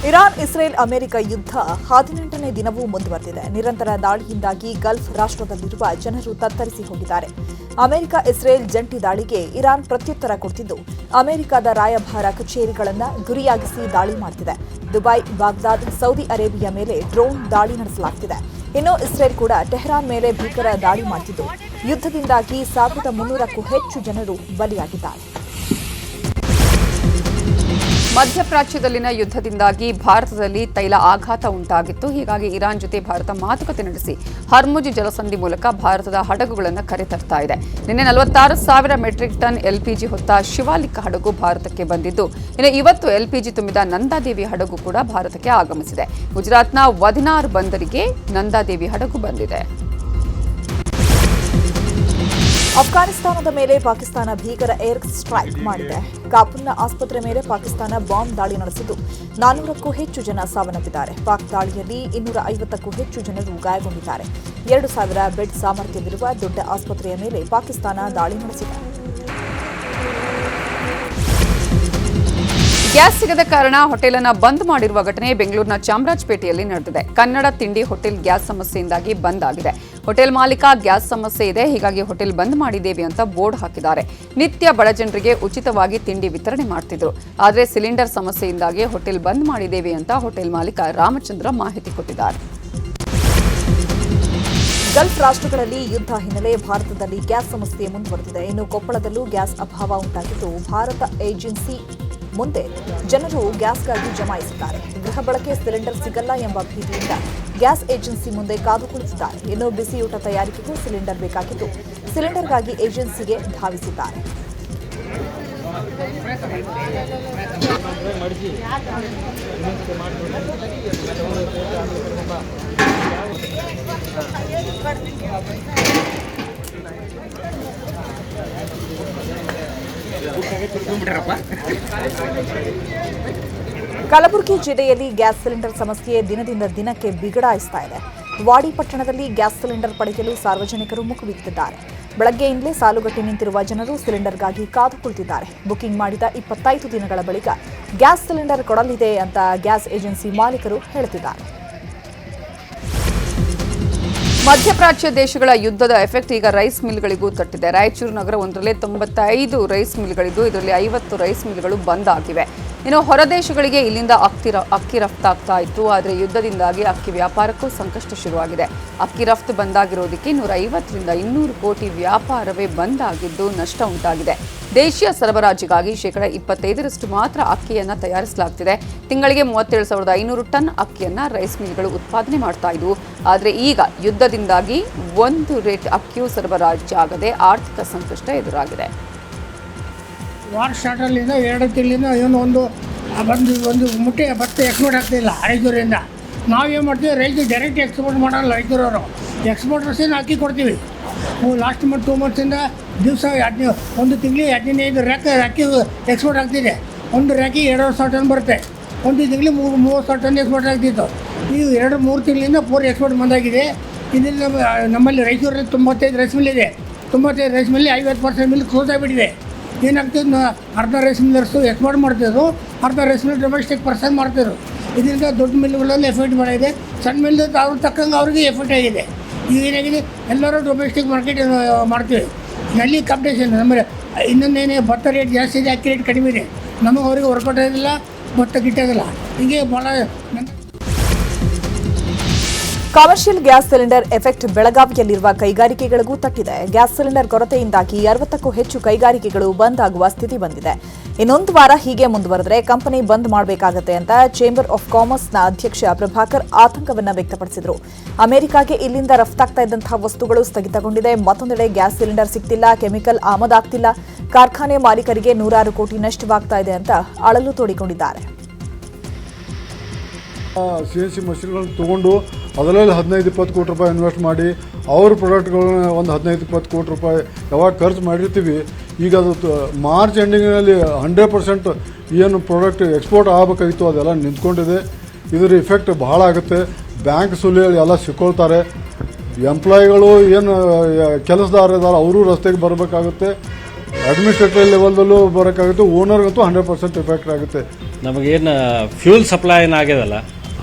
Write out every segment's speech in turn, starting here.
Iran Israel America ಯುದ್ಧ 18ನೇ ದಿನವೂ ಮುಂದುವರೆದಿದೆ. ನಿರಂತರ ದಾಳಿಯಿಂದಾಗಿ ಗಲ್ಫ್ ರಾಷ್ಟ್ರದಲ್ಲಿರುವ ಜನರು ತತ್ತರಿಸಿ ಹೋಗಿದ್ದಾರೆ. ಅಮೆರಿಕ ಇಸ್ರೇಲ್ ಜಂಟಿ ದಾಳಿಗೆ ಇರಾನ್ ಪ್ರತ್ಯುತ್ತರ ಕೊಟ್ಟಿದ್ದು, ಅಮೆರಿಕದ ರಾಯಭಾರ ಕಚೇರಿಗಳನ್ನು ಗುರಿಯಾಗಿಸಿ ದಾಳಿ ಮಾಡುತ್ತಿದೆ. ದುಬೈ, ಬಾಗ್ದಾದ್, ಸೌದಿ ಅರೇಬಿಯಾ ಮೇಲೆ ಡ್ರೋನ್ ದಾಳಿ ನಡೆಸಲಾಗುತ್ತಿದೆ. ಇನ್ನು ಇಸ್ರೇಲ್ ಕೂಡ ಟೆಹರಾನ್ ಮೇಲೆ ಭೀಕರ ದಾಳಿ ಮಾಡುತ್ತಿದ್ದು, ಯುದ್ಧದಿಂದಾಗಿ 1300ಕ್ಕೂ ಹೆಚ್ಚು ಜನರು ಬಲಿಯಾಗಿದ್ದಾರೆ. ಮಧ್ಯಪ್ರಾಚ್ಯದಲ್ಲಿನ ಯುದ್ಧದಿಂದಾಗಿ ಭಾರತದಲ್ಲಿ ತೈಲ ಆಘಾತ ಉಂಟಾಗಿತ್ತು. ಹೀಗಾಗಿ ಇರಾನ್ ಜೊತೆ ಭಾರತ ಮಾತುಕತೆ ನಡೆಸಿ ಹರ್ಮುಜ್ ಜಲಸಂಧಿ ಮೂಲಕ ಭಾರತದ ಹಡಗುಗಳನ್ನು ಕರೆತರ್ತಾ ಇದೆ. ನಿನ್ನೆ 46,000 ಮೆಟ್ರಿಕ್ ಟನ್ ಎಲ್ಪಿಜಿ ಹೊತ್ತ ಶಿವಾಲಿಕ್ ಹಡಗು ಭಾರತಕ್ಕೆ ಬಂದಿದ್ದು, ಇನ್ನು ಇವತ್ತು ಎಲ್ಪಿಜಿ ತುಂಬಿದ ನಂದಾದೇವಿ ಹಡಗು ಕೂಡ ಭಾರತಕ್ಕೆ ಆಗಮಿಸಿದೆ. ಗುಜರಾತ್ನ ವದಿನಾರ್ ಬಂದರಿಗೆ ನಂದಾದೇವಿ ಹಡಗು ಬಂದಿದೆ. ಅಫ್ಘಾನಿಸ್ತಾನದ ಮೇಲೆ ಪಾಕಿಸ್ತಾನ ಭೀಕರ ಏರ್ ಸ್ಟ್ರೈಕ್ ಮಾಡಿದೆ. ಕಾಬೂಲ್ನ ಆಸ್ಪತ್ರೆ ಮೇಲೆ ಪಾಕಿಸ್ತಾನ ಬಾಂಬ್ ದಾಳಿ ನಡೆಸಿದ್ದು, 400ಕ್ಕೂ ಹೆಚ್ಚು ಜನ ಸಾವನ್ನಪ್ಪಿದ್ದಾರೆ. ಪಾಕ್ ದಾಳಿಯಲ್ಲಿ 250ಕ್ಕೂ ಹೆಚ್ಚು ಜನರು ಗಾಯಗೊಂಡಿದ್ದಾರೆ. 2,000 ಬೆಡ್ ಸಾಮರ್ಥ್ಯವಿರುವ ದೊಡ್ಡ ಆಸ್ಪತ್ರೆಯ ಮೇಲೆ ಪಾಕಿಸ್ತಾನ ದಾಳಿ ನಡೆಸಿದೆ. ಗ್ಯಾಸ್ ಸಿಗದ ಕಾರಣ ಹೋಟೆಲನ್ನು ಬಂದ್ ಮಾಡಿರುವ ಘಟನೆ ಬೆಂಗಳೂರಿನ ಚಾಮರಾಜಪೇಟೆಯಲ್ಲಿ ನಡೆದಿದೆ. ಕನ್ನಡ ತಿಂಡಿ ಹೋಟೆಲ್ ಗ್ಯಾಸ್ ಸಮಸ್ಯೆಯಿಂದಾಗಿ ಬಂದ್ ಆಗಿದೆ. ಹೋಟೆಲ್ ಮಾಲೀಕ ಗ್ಯಾಸ್ ಸಮಸ್ಯೆ ಇದೆ, ಹೀಗಾಗಿ ಹೋಟೆಲ್ ಬಂದ್ ಮಾಡಿದ್ದೇವೆ ಅಂತ ಬೋರ್ಡ್ ಹಾಕಿದ್ದಾರೆ. ನಿತ್ಯ ಬಡ ಜನರಿಗೆ ಉಚಿತವಾಗಿ ತಿಂಡಿ ವಿತರಣೆ ಮಾಡ್ತಿದ್ರು. ಆದರೆ ಸಿಲಿಂಡರ್ ಸಮಸ್ಯೆಯಿಂದಾಗಿ ಹೋಟೆಲ್ ಬಂದ್ ಮಾಡಿದ್ದೇವೆ ಅಂತ ಹೋಟೆಲ್ ಮಾಲೀಕ ರಾಮಚಂದ್ರ ಮಾಹಿತಿ ಕೊಟ್ಟಿದ್ದಾರೆ. ಗಲ್ಫ್ ರಾಷ್ಟ್ರಗಳಲ್ಲಿ ಯುದ್ಧ ಹಿನ್ನೆಲೆ ಭಾರತದಲ್ಲಿ ಗ್ಯಾಸ್ ಸಮಸ್ಯೆ ಮುಂದುವರೆದಿದೆ. ಇನ್ನು ಕೊಪ್ಪಳದಲ್ಲೂ ಗ್ಯಾಸ್ ಅಭಾವ ಉಂಟಾಗಿದ್ದು, ಭಾರತ ಏಜೆನ್ಸಿ ಮುಂದೆ ಜನರು ಗ್ಯಾಸ್ಗಾಗಿ ಜಮಾಯಿಸಿದ್ದಾರೆ. ಗೃಹ ಬಳಕೆ ಸಿಲಿಂಡರ್ ಸಿಗಲ್ಲ ಎಂಬ ಭೀತಿಯಿಂದ ಗ್ಯಾಸ್ ಏಜೆನ್ಸಿ ಮುಂದೆ ಕಾದು ಕುಳಿತಿದ್ದಾರೆ. ಇನ್ನು ಬಿಸಿಯೂಟ ತಯಾರಿಕೆಗೂ ಸಿಲಿಂಡರ್ ಬೇಕಾಗಿದ್ದು, ಸಿಲಿಂಡರ್ಗಾಗಿ ಏಜೆನ್ಸಿಗೆ ಧಾವಿಸಿದ್ದಾರೆ. ಕಲಬುರಗಿ ಜಿಲ್ಲೆಯಲ್ಲಿ ಗ್ಯಾಸ್ ಸಿಲಿಂಡರ್ ಸಮಸ್ಯೆ ದಿನದಿಂದ ದಿನಕ್ಕೆ ಬಿಗಡಾಯಿಸ್ತಾ ಇದೆ. ವಾಡಿ ಪಟ್ಟಣದಲ್ಲಿ ಗ್ಯಾಸ್ ಸಿಲಿಂಡರ್ ಪಡೆಯಲು ಸಾರ್ವಜನಿಕರು ಮುಖಬಿದ್ದಿದ್ದಾರೆ. ಬೆಳಗ್ಗೆಯಿಂದಲೇ ಸಾಲುಗಟ್ಟಿ ನಿಂತಿರುವ ಜನರು ಸಿಲಿಂಡರ್ಗಾಗಿ ಕಾದು ಕುಳಿತಿದ್ದಾರೆ. ಬುಕಿಂಗ್ ಮಾಡಿದ 25 ದಿನಗಳ ಬಳಿಕ ಗ್ಯಾಸ್ ಸಿಲಿಂಡರ್ ಕೊಡಲಿದೆ ಅಂತ ಗ್ಯಾಸ್ ಏಜೆನ್ಸಿ ಮಾಲೀಕರು ಹೇಳುತ್ತಿದ್ದಾರೆ. ಮಧ್ಯಪ್ರಾಚ್ಯ ದೇಶಗಳ ಯುದ್ಧದ ಎಫೆಕ್ಟ್ ಈಗ ರೈಸ್ ಮಿಲ್ಗಳಿಗೂ ತಟ್ಟಿದೆ. ರಾಯಚೂರು ನಗರ ಒಂದರಲ್ಲೇ 95 ರೈಸ್ ಮಿಲ್ಗಳಿದ್ದು, ಇದರಲ್ಲಿ 50 ರೈಸ್ ಮಿಲ್ಗಳು ಬಂದ್ ಆಗಿವೆ. ಇನ್ನು ಹೊರದೇಶಗಳಿಗೆ ಇಲ್ಲಿಂದ ಅಕ್ಕಿ ರಫ್ತಾಗ್ತಾ ಇತ್ತು. ಆದರೆ ಯುದ್ಧದಿಂದಾಗಿ ಅಕ್ಕಿ ವ್ಯಾಪಾರಕ್ಕೂ ಸಂಕಷ್ಟ ಶುರುವಾಗಿದೆ. ಅಕ್ಕಿ ರಫ್ತು ಬಂದಾಗಿರೋದಕ್ಕೆ 150ರಿಂದ 200 ಕೋಟಿ ವ್ಯಾಪಾರವೇ ಬಂದ್ ಆಗಿದ್ದು ನಷ್ಟ ಉಂಟಾಗಿದೆ. ದೇಶೀಯ ಸರಬರಾಜಿಗಾಗಿ 25% ಮಾತ್ರ ಅಕ್ಕಿಯನ್ನು ತಯಾರಿಸಲಾಗುತ್ತಿದೆ. ತಿಂಗಳಿಗೆ 37,500 ಟನ್ ಅಕ್ಕಿಯನ್ನು ರೈಸ್ ಮಿಲ್ಗಳು ಉತ್ಪಾದನೆ ಮಾಡ್ತಾ ಇದ್ವು. ಆದರೆ ಈಗ ಯುದ್ಧದಿಂದಾಗಿ ಒಂದು ರೇಟ್ ಅಕ್ಕಿಯೂ ಸರಬರಾಜಾಗದೆ ಆರ್ಥಿಕ ಸಂಕಷ್ಟ ಎದುರಾಗಿದೆ. ವಾರ್ ಸ್ಟಾರ್ಟಲ್ಲಿಂದ 2 ತಿಂಗಳಿಂದ ಏನು ಒಂದು ಮುಟ್ಟೆ ಭತ್ತ ಎಕ್ಸ್ಪೋರ್ಟ್ ಆಗ್ತಿಲ್ಲ ರಾಯಚೂರಿಂದ. ನಾವೇನು ಮಾಡ್ತೀವಿ, ರೈತರು ಡೈರೆಕ್ಟ್ ಎಕ್ಸ್ಪೋರ್ಟ್ ಮಾಡೋಲ್ಲ. ರೈತರವರು ಎಕ್ಸ್ಪೋರ್ಟರ್ಸಿಂದ ಅಕ್ಕಿ ಕೊಡ್ತೀವಿ. ಲಾಸ್ಟ್ 2 ಮಂತ್ಸಿಂದ ದಿವಸ ಒಂದು ತಿಂಗಳಿಗೆ 15 ರ್ಯಾಕ್ ಅಕ್ಕಿ ಎಕ್ಸ್ಪೋರ್ಟ್ ಆಗ್ತಿದೆ. ಒಂದು ರ್ಯಾಕಿಗೆ 2,000 ಟನ್ ಬರುತ್ತೆ. ಒಂದು ತಿಂಗಳಿಗೆ 30,000 ಟನ್ ಎಕ್ಸ್ಪೋರ್ಟ್ ಆಗ್ತಿತ್ತು. ಈಗ 2-3 ತಿಂಗಳಿಂದ ಪೂರ ಎಕ್ಸ್ಪೋರ್ಟ್ ಬಂದಾಗಿದೆ. ಇದರಿಂದ ನಮ್ಮಲ್ಲಿ ರಾಯಚೂರಲ್ಲಿ 95 ರೈಸ್ ಮಿಲ್ ಇದೆ. 95 ರೈಸ್ ಮಿಲ್ಲಿ 50% ಮಿಲ್ ಕ್ಲೋಸ್ ಆಗಿಬಿಟ್ಟಿದೆ. ಏನಾಗ್ತಿದ್ದು, ಅರ್ಧ ರೈಸ್ ಮಿಲ್ಲರ್ಸು ಎಕ್ಸ್ಪೋರ್ಟ್ ಮಾಡ್ತಿದ್ರು, ಅರ್ಧ ರೈಸ್ ಮಿಲ್ ಡೊಮೆಸ್ಟಿಕ್ ಪರ್ಸನ್ ಮಾಡ್ತಿದ್ರು. ಇದರಿಂದ ದೊಡ್ಡ ಮಿಲ್ಗಳಲ್ಲಿ ಎಫೆಕ್ಟ್ ಮಾಡಿದೆ. ಸಣ್ಣ ಮಿಲ್ ಅವ್ರ ತಕ್ಕಂಗೆ ಅವ್ರಿಗೆ ಎಫೆಕ್ಟ್ ಆಗಿದೆ. ಈಗ ಏನಾಗಿದೆ, ಎಲ್ಲರೂ ಡೊಮೆಸ್ಟಿಕ್ ಮಾರ್ಕೆಟ್ ಮಾಡ್ತೀವಿ. ನಲ್ಲಿ ಕಾಂಪಿಟೇಷನ್. ನಮ್ಮಲ್ಲಿ ಇನ್ನೊಂದೇನೇ ಭತ್ತ ರೇಟ್ ಜಾಸ್ತಿ ಇದೆ, ಅಕ್ಕಿ ರೇಟ್ ಕಡಿಮೆ ಇದೆ. ನಮಗೆ ಅವ್ರಿಗೆ ವರ್ಕೌಟ್ ಆಗೋದಿಲ್ಲ, ಭತ್ತ ಗಿಟ್ಟೋದಿಲ್ಲ. ಹೀಗೆ ಭಾಳ ಕಮರ್ಷಿಯಲ್ ಗ್ಯಾಸ್ ಸಿಲಿಂಡರ್ ಎಫೆಕ್ಟ್ ಬೆಳಗಾವಿಯಲ್ಲಿರುವ ಕೈಗಾರಿಕೆಗಳಿಗೂ ತಟ್ಟಿದೆ. ಗ್ಯಾಸ್ ಸಿಲಿಂಡರ್ ಕೊರತೆಯಿಂದಾಗಿ 60ಕ್ಕೂ ಹೆಚ್ಚು ಕೈಗಾರಿಕೆಗಳು ಬಂದ್ ಆಗುವ ಸ್ಥಿತಿ ಬಂದಿದೆ. ಇನ್ನೊಂದು ವಾರ ಹೀಗೆ ಮುಂದುವರೆದರೆ ಕಂಪನಿ ಬಂದ್ ಮಾಡಬೇಕಾಗುತ್ತೆ ಅಂತ ಚೇಂಬರ್ ಆಫ್ ಕಾಮರ್ಸ್ನ ಅಧ್ಯಕ್ಷ ಪ್ರಭಾಕರ್ ಆತಂಕವನ್ನು ವ್ಯಕ್ತಪಡಿಸಿದರು. ಅಮೆರಿಕಾಗೆ ಇಲ್ಲಿಂದ ರಫ್ತಾಗ್ತಾ ಇದ್ದಂತಹ ವಸ್ತುಗಳು ಸ್ಥಗಿತಗೊಂಡಿದೆ. ಮತ್ತೊಂದೆಡೆ ಗ್ಯಾಸ್ ಸಿಲಿಂಡರ್ ಸಿಗ್ತಿಲ್ಲ, ಕೆಮಿಕಲ್ ಆಮದಾಗ್ತಿಲ್ಲ. ಕಾರ್ಖಾನೆ ಮಾಲೀಕರಿಗೆ 100 ಕೋಟಿ ನಷ್ಟವಾಗ್ತಾ ಇದೆ ಅಂತ ಅಳಲು ತೋಡಿಕೊಂಡಿದ್ದಾರೆ. CNC ಮಷಿನ್ಗಳನ್ನ ತೊಗೊಂಡು ಅದರಲ್ಲಿ 15-20 ಕೋಟಿ ರೂಪಾಯಿ ಇನ್ವೆಸ್ಟ್ ಮಾಡಿ ಅವ್ರ ಪ್ರಾಡಕ್ಟ್ಗಳನ್ನ ಒಂದು 15-20 ಕೋಟಿ ರೂಪಾಯಿ ಯಾವಾಗ ಖರ್ಚು ಮಾಡಿರ್ತೀವಿ, ಈಗ ಅದು ಮಾರ್ಚ್ ಎಂಡಿಂಗ್ನಲ್ಲಿ 100% ಏನು ಪ್ರಾಡಕ್ಟ್ ಎಕ್ಸ್ಪೋರ್ಟ್ ಆಗಬೇಕಾಗಿತ್ತು ಅದೆಲ್ಲ ನಿಂತ್ಕೊಂಡಿದೆ. ಇದರ ಇಫೆಕ್ಟ್ ಭಾಳ ಆಗುತ್ತೆ. ಬ್ಯಾಂಕ್ ಸುಲಿಯಲ್ಲಿ ಎಲ್ಲ ಸಿಕ್ಕೊಳ್ತಾರೆ. ಎಂಪ್ಲಾಯಿಗಳು ಏನು ಕೆಲಸದಾರ ಇದ್ದಾರೆ ಅವರು ರಸ್ತೆಗೆ ಬರಬೇಕಾಗುತ್ತೆ. ಅಡ್ಮಿನಿಸ್ಟ್ರೇಟಿವ್ ಲೆವೆಲ್ದಲ್ಲೂ ಬರೋಕ್ಕಾಗುತ್ತೆ. ಓನರ್ಗಂತೂ 100% ಎಫೆಕ್ಟ್ ಆಗುತ್ತೆ. ನಮಗೇನು ಫ್ಯೂಲ್ ಸಪ್ಲೈ ಏನಾಗ್ಯದಲ್ಲ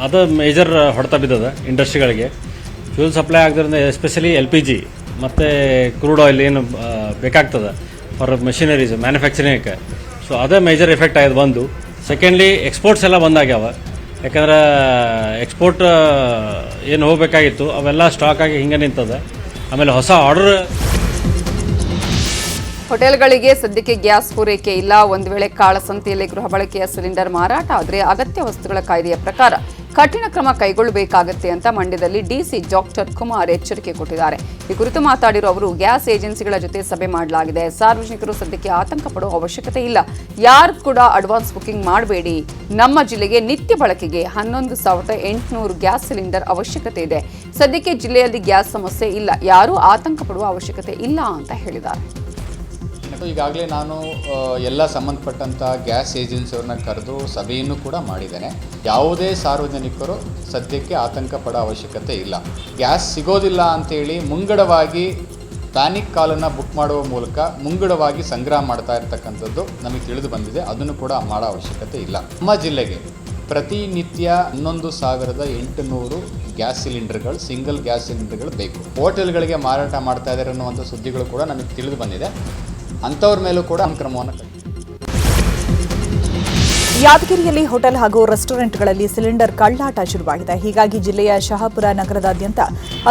ಅದು ಮೇಜರ್ ಹೊಡೆತ ಬಿದ್ದದ ಇಂಡಸ್ಟ್ರಿಗಳಿಗೆ. ಫ್ಯೂಲ್ ಸಪ್ಲೈ ಆಗದ್ರಿಂದ ಎಸ್ಪೆಷಲಿ LPG ಮತ್ತು ಕ್ರೂಡ್ ಆಯಿಲ್ ಏನು ಬೇಕಾಗ್ತದೆ ಫಾರ್ ಮಷಿನರೀಸ್ ಮ್ಯಾನುಫ್ಯಾಕ್ಚರಿಂಗ್ಗೆ. ಸೊ ಅದೇ ಮೇಜರ್ ಎಫೆಕ್ಟ್ ಆಗಿದೆ ಒಂದು. ಸೆಕೆಂಡ್ಲಿ ಎಕ್ಸ್ಪೋರ್ಟ್ಸ್ ಎಲ್ಲ ಬಂದಾಗ್ಯಾವ. ಯಾಕಂದ್ರೆ ಎಕ್ಸ್ಪೋರ್ಟ್ ಏನು ಹೋಗಬೇಕಾಗಿತ್ತು ಅವೆಲ್ಲ ಸ್ಟಾಕ್ ಆಗಿ ಹಿಂಗೆ ನಿಂತದೆ. ಆಮೇಲೆ ಹೊಸ ಆರ್ಡರ್ ಹೋಟೆಲ್ಗಳಿಗೆ ಸದ್ಯಕ್ಕೆ ಗ್ಯಾಸ್ ಪೂರೈಕೆ ಇಲ್ಲ. ಒಂದು ವೇಳೆ ಕಾಳಸಂತೆಯಲ್ಲಿ ಗೃಹ ಬಳಕೆಯ ಸಿಲಿಂಡರ್ ಮಾರಾಟ ಆದರೆ ಅಗತ್ಯ ವಸ್ತುಗಳ ಕಾಯ್ದೆಯ ಪ್ರಕಾರ ಕಠಿಣ ಕ್ರಮ ಕೈಗೊಳ್ಳಬೇಕಾಗುತ್ತೆ ಅಂತ ಮಂಡ್ಯದಲ್ಲಿ DC ಡಾಕ್ಟರ್ ಕುಮಾರ್ ಎಚ್ಚರಿಕೆ ಕೊಟ್ಟಿದ್ದಾರೆ. ಈ ಕುರಿತು ಮಾತಾಡಿರೋ ಅವರು, ಗ್ಯಾಸ್ ಏಜೆನ್ಸಿಗಳ ಜೊತೆ ಸಭೆ ಮಾಡಲಾಗಿದೆ. ಸಾರ್ವಜನಿಕರು ಸದ್ಯಕ್ಕೆ ಆತಂಕ ಪಡುವ ಅವಶ್ಯಕತೆ ಇಲ್ಲ. ಯಾರು ಕೂಡ ಅಡ್ವಾನ್ಸ್ ಬುಕಿಂಗ್ ಮಾಡಬೇಡಿ. ನಮ್ಮ ಜಿಲ್ಲೆಗೆ ನಿತ್ಯ ಬಳಕೆಗೆ 11,800 ಗ್ಯಾಸ್ ಸಿಲಿಂಡರ್ ಅವಶ್ಯಕತೆ ಇದೆ. ಸದ್ಯಕ್ಕೆ ಜಿಲ್ಲೆಯಲ್ಲಿ ಗ್ಯಾಸ್ ಸಮಸ್ಯೆ ಇಲ್ಲ. ಯಾರೂ ಆತಂಕ ಪಡುವ ಅವಶ್ಯಕತೆ ಇಲ್ಲ ಅಂತ ಹೇಳಿದ್ದಾರೆ. ಈಗಾಗಲೇ ನಾನು ಎಲ್ಲ ಸಂಬಂಧಪಟ್ಟಂಥ ಗ್ಯಾಸ್ ಏಜೆನ್ಸಿಯವ್ರನ್ನ ಕರೆದು ಸಭೆಯನ್ನು ಕೂಡ ಮಾಡಿದ್ದೇನೆ. ಯಾವುದೇ ಸಾರ್ವಜನಿಕರು ಸದ್ಯಕ್ಕೆ ಆತಂಕ ಪಡೋ ಅವಶ್ಯಕತೆ ಇಲ್ಲ. ಗ್ಯಾಸ್ ಸಿಗೋದಿಲ್ಲ ಅಂತೇಳಿ ಮುಂಗಡವಾಗಿ ಪ್ಯಾನಿಕ್ ಕಾಲನ್ನು ಬುಕ್ ಮಾಡುವ ಮೂಲಕ ಮುಂಗಡವಾಗಿ ಸಂಗ್ರಹ ಮಾಡ್ತಾ ಇರ್ತಕ್ಕಂಥದ್ದು ನಮಗೆ ತಿಳಿದು ಬಂದಿದೆ. ಅದನ್ನು ಕೂಡ ಮಾಡೋ ಅವಶ್ಯಕತೆ ಇಲ್ಲ. ನಮ್ಮ ಜಿಲ್ಲೆಗೆ ಪ್ರತಿನಿತ್ಯ 11,800 ಗ್ಯಾಸ್ ಸಿಲಿಂಡರ್ಗಳು, ಸಿಂಗಲ್ ಗ್ಯಾಸ್ ಸಿಲಿಂಡರ್ಗಳು ಬೇಕು. ಹೋಟೆಲ್ಗಳಿಗೆ ಮಾರಾಟ ಮಾಡ್ತಾ ಇದ್ದಾರೆ ಅನ್ನುವಂಥ ಸುದ್ದಿಗಳು ಕೂಡ ನಮಗೆ ತಿಳಿದು ಬಂದಿದೆ. ಅಂಥವ್ರ ಮೇಲೂ ಕೂಡ ಕ್ರಮವನ್ನು ಯಾದಗಿರಿಯಲ್ಲಿ ಹೋಟೆಲ್ ಹಾಗೂ ರೆಸ್ಟೋರೆಂಟ್ಗಳಲ್ಲಿ ಸಿಲಿಂಡರ್ ಕಳ್ಳಾಟ ಶುರುವಾಗಿದೆ. ಹೀಗಾಗಿ ಜಿಲ್ಲೆಯ ಶಹಾಪುರ ನಗರದಾದ್ಯಂತ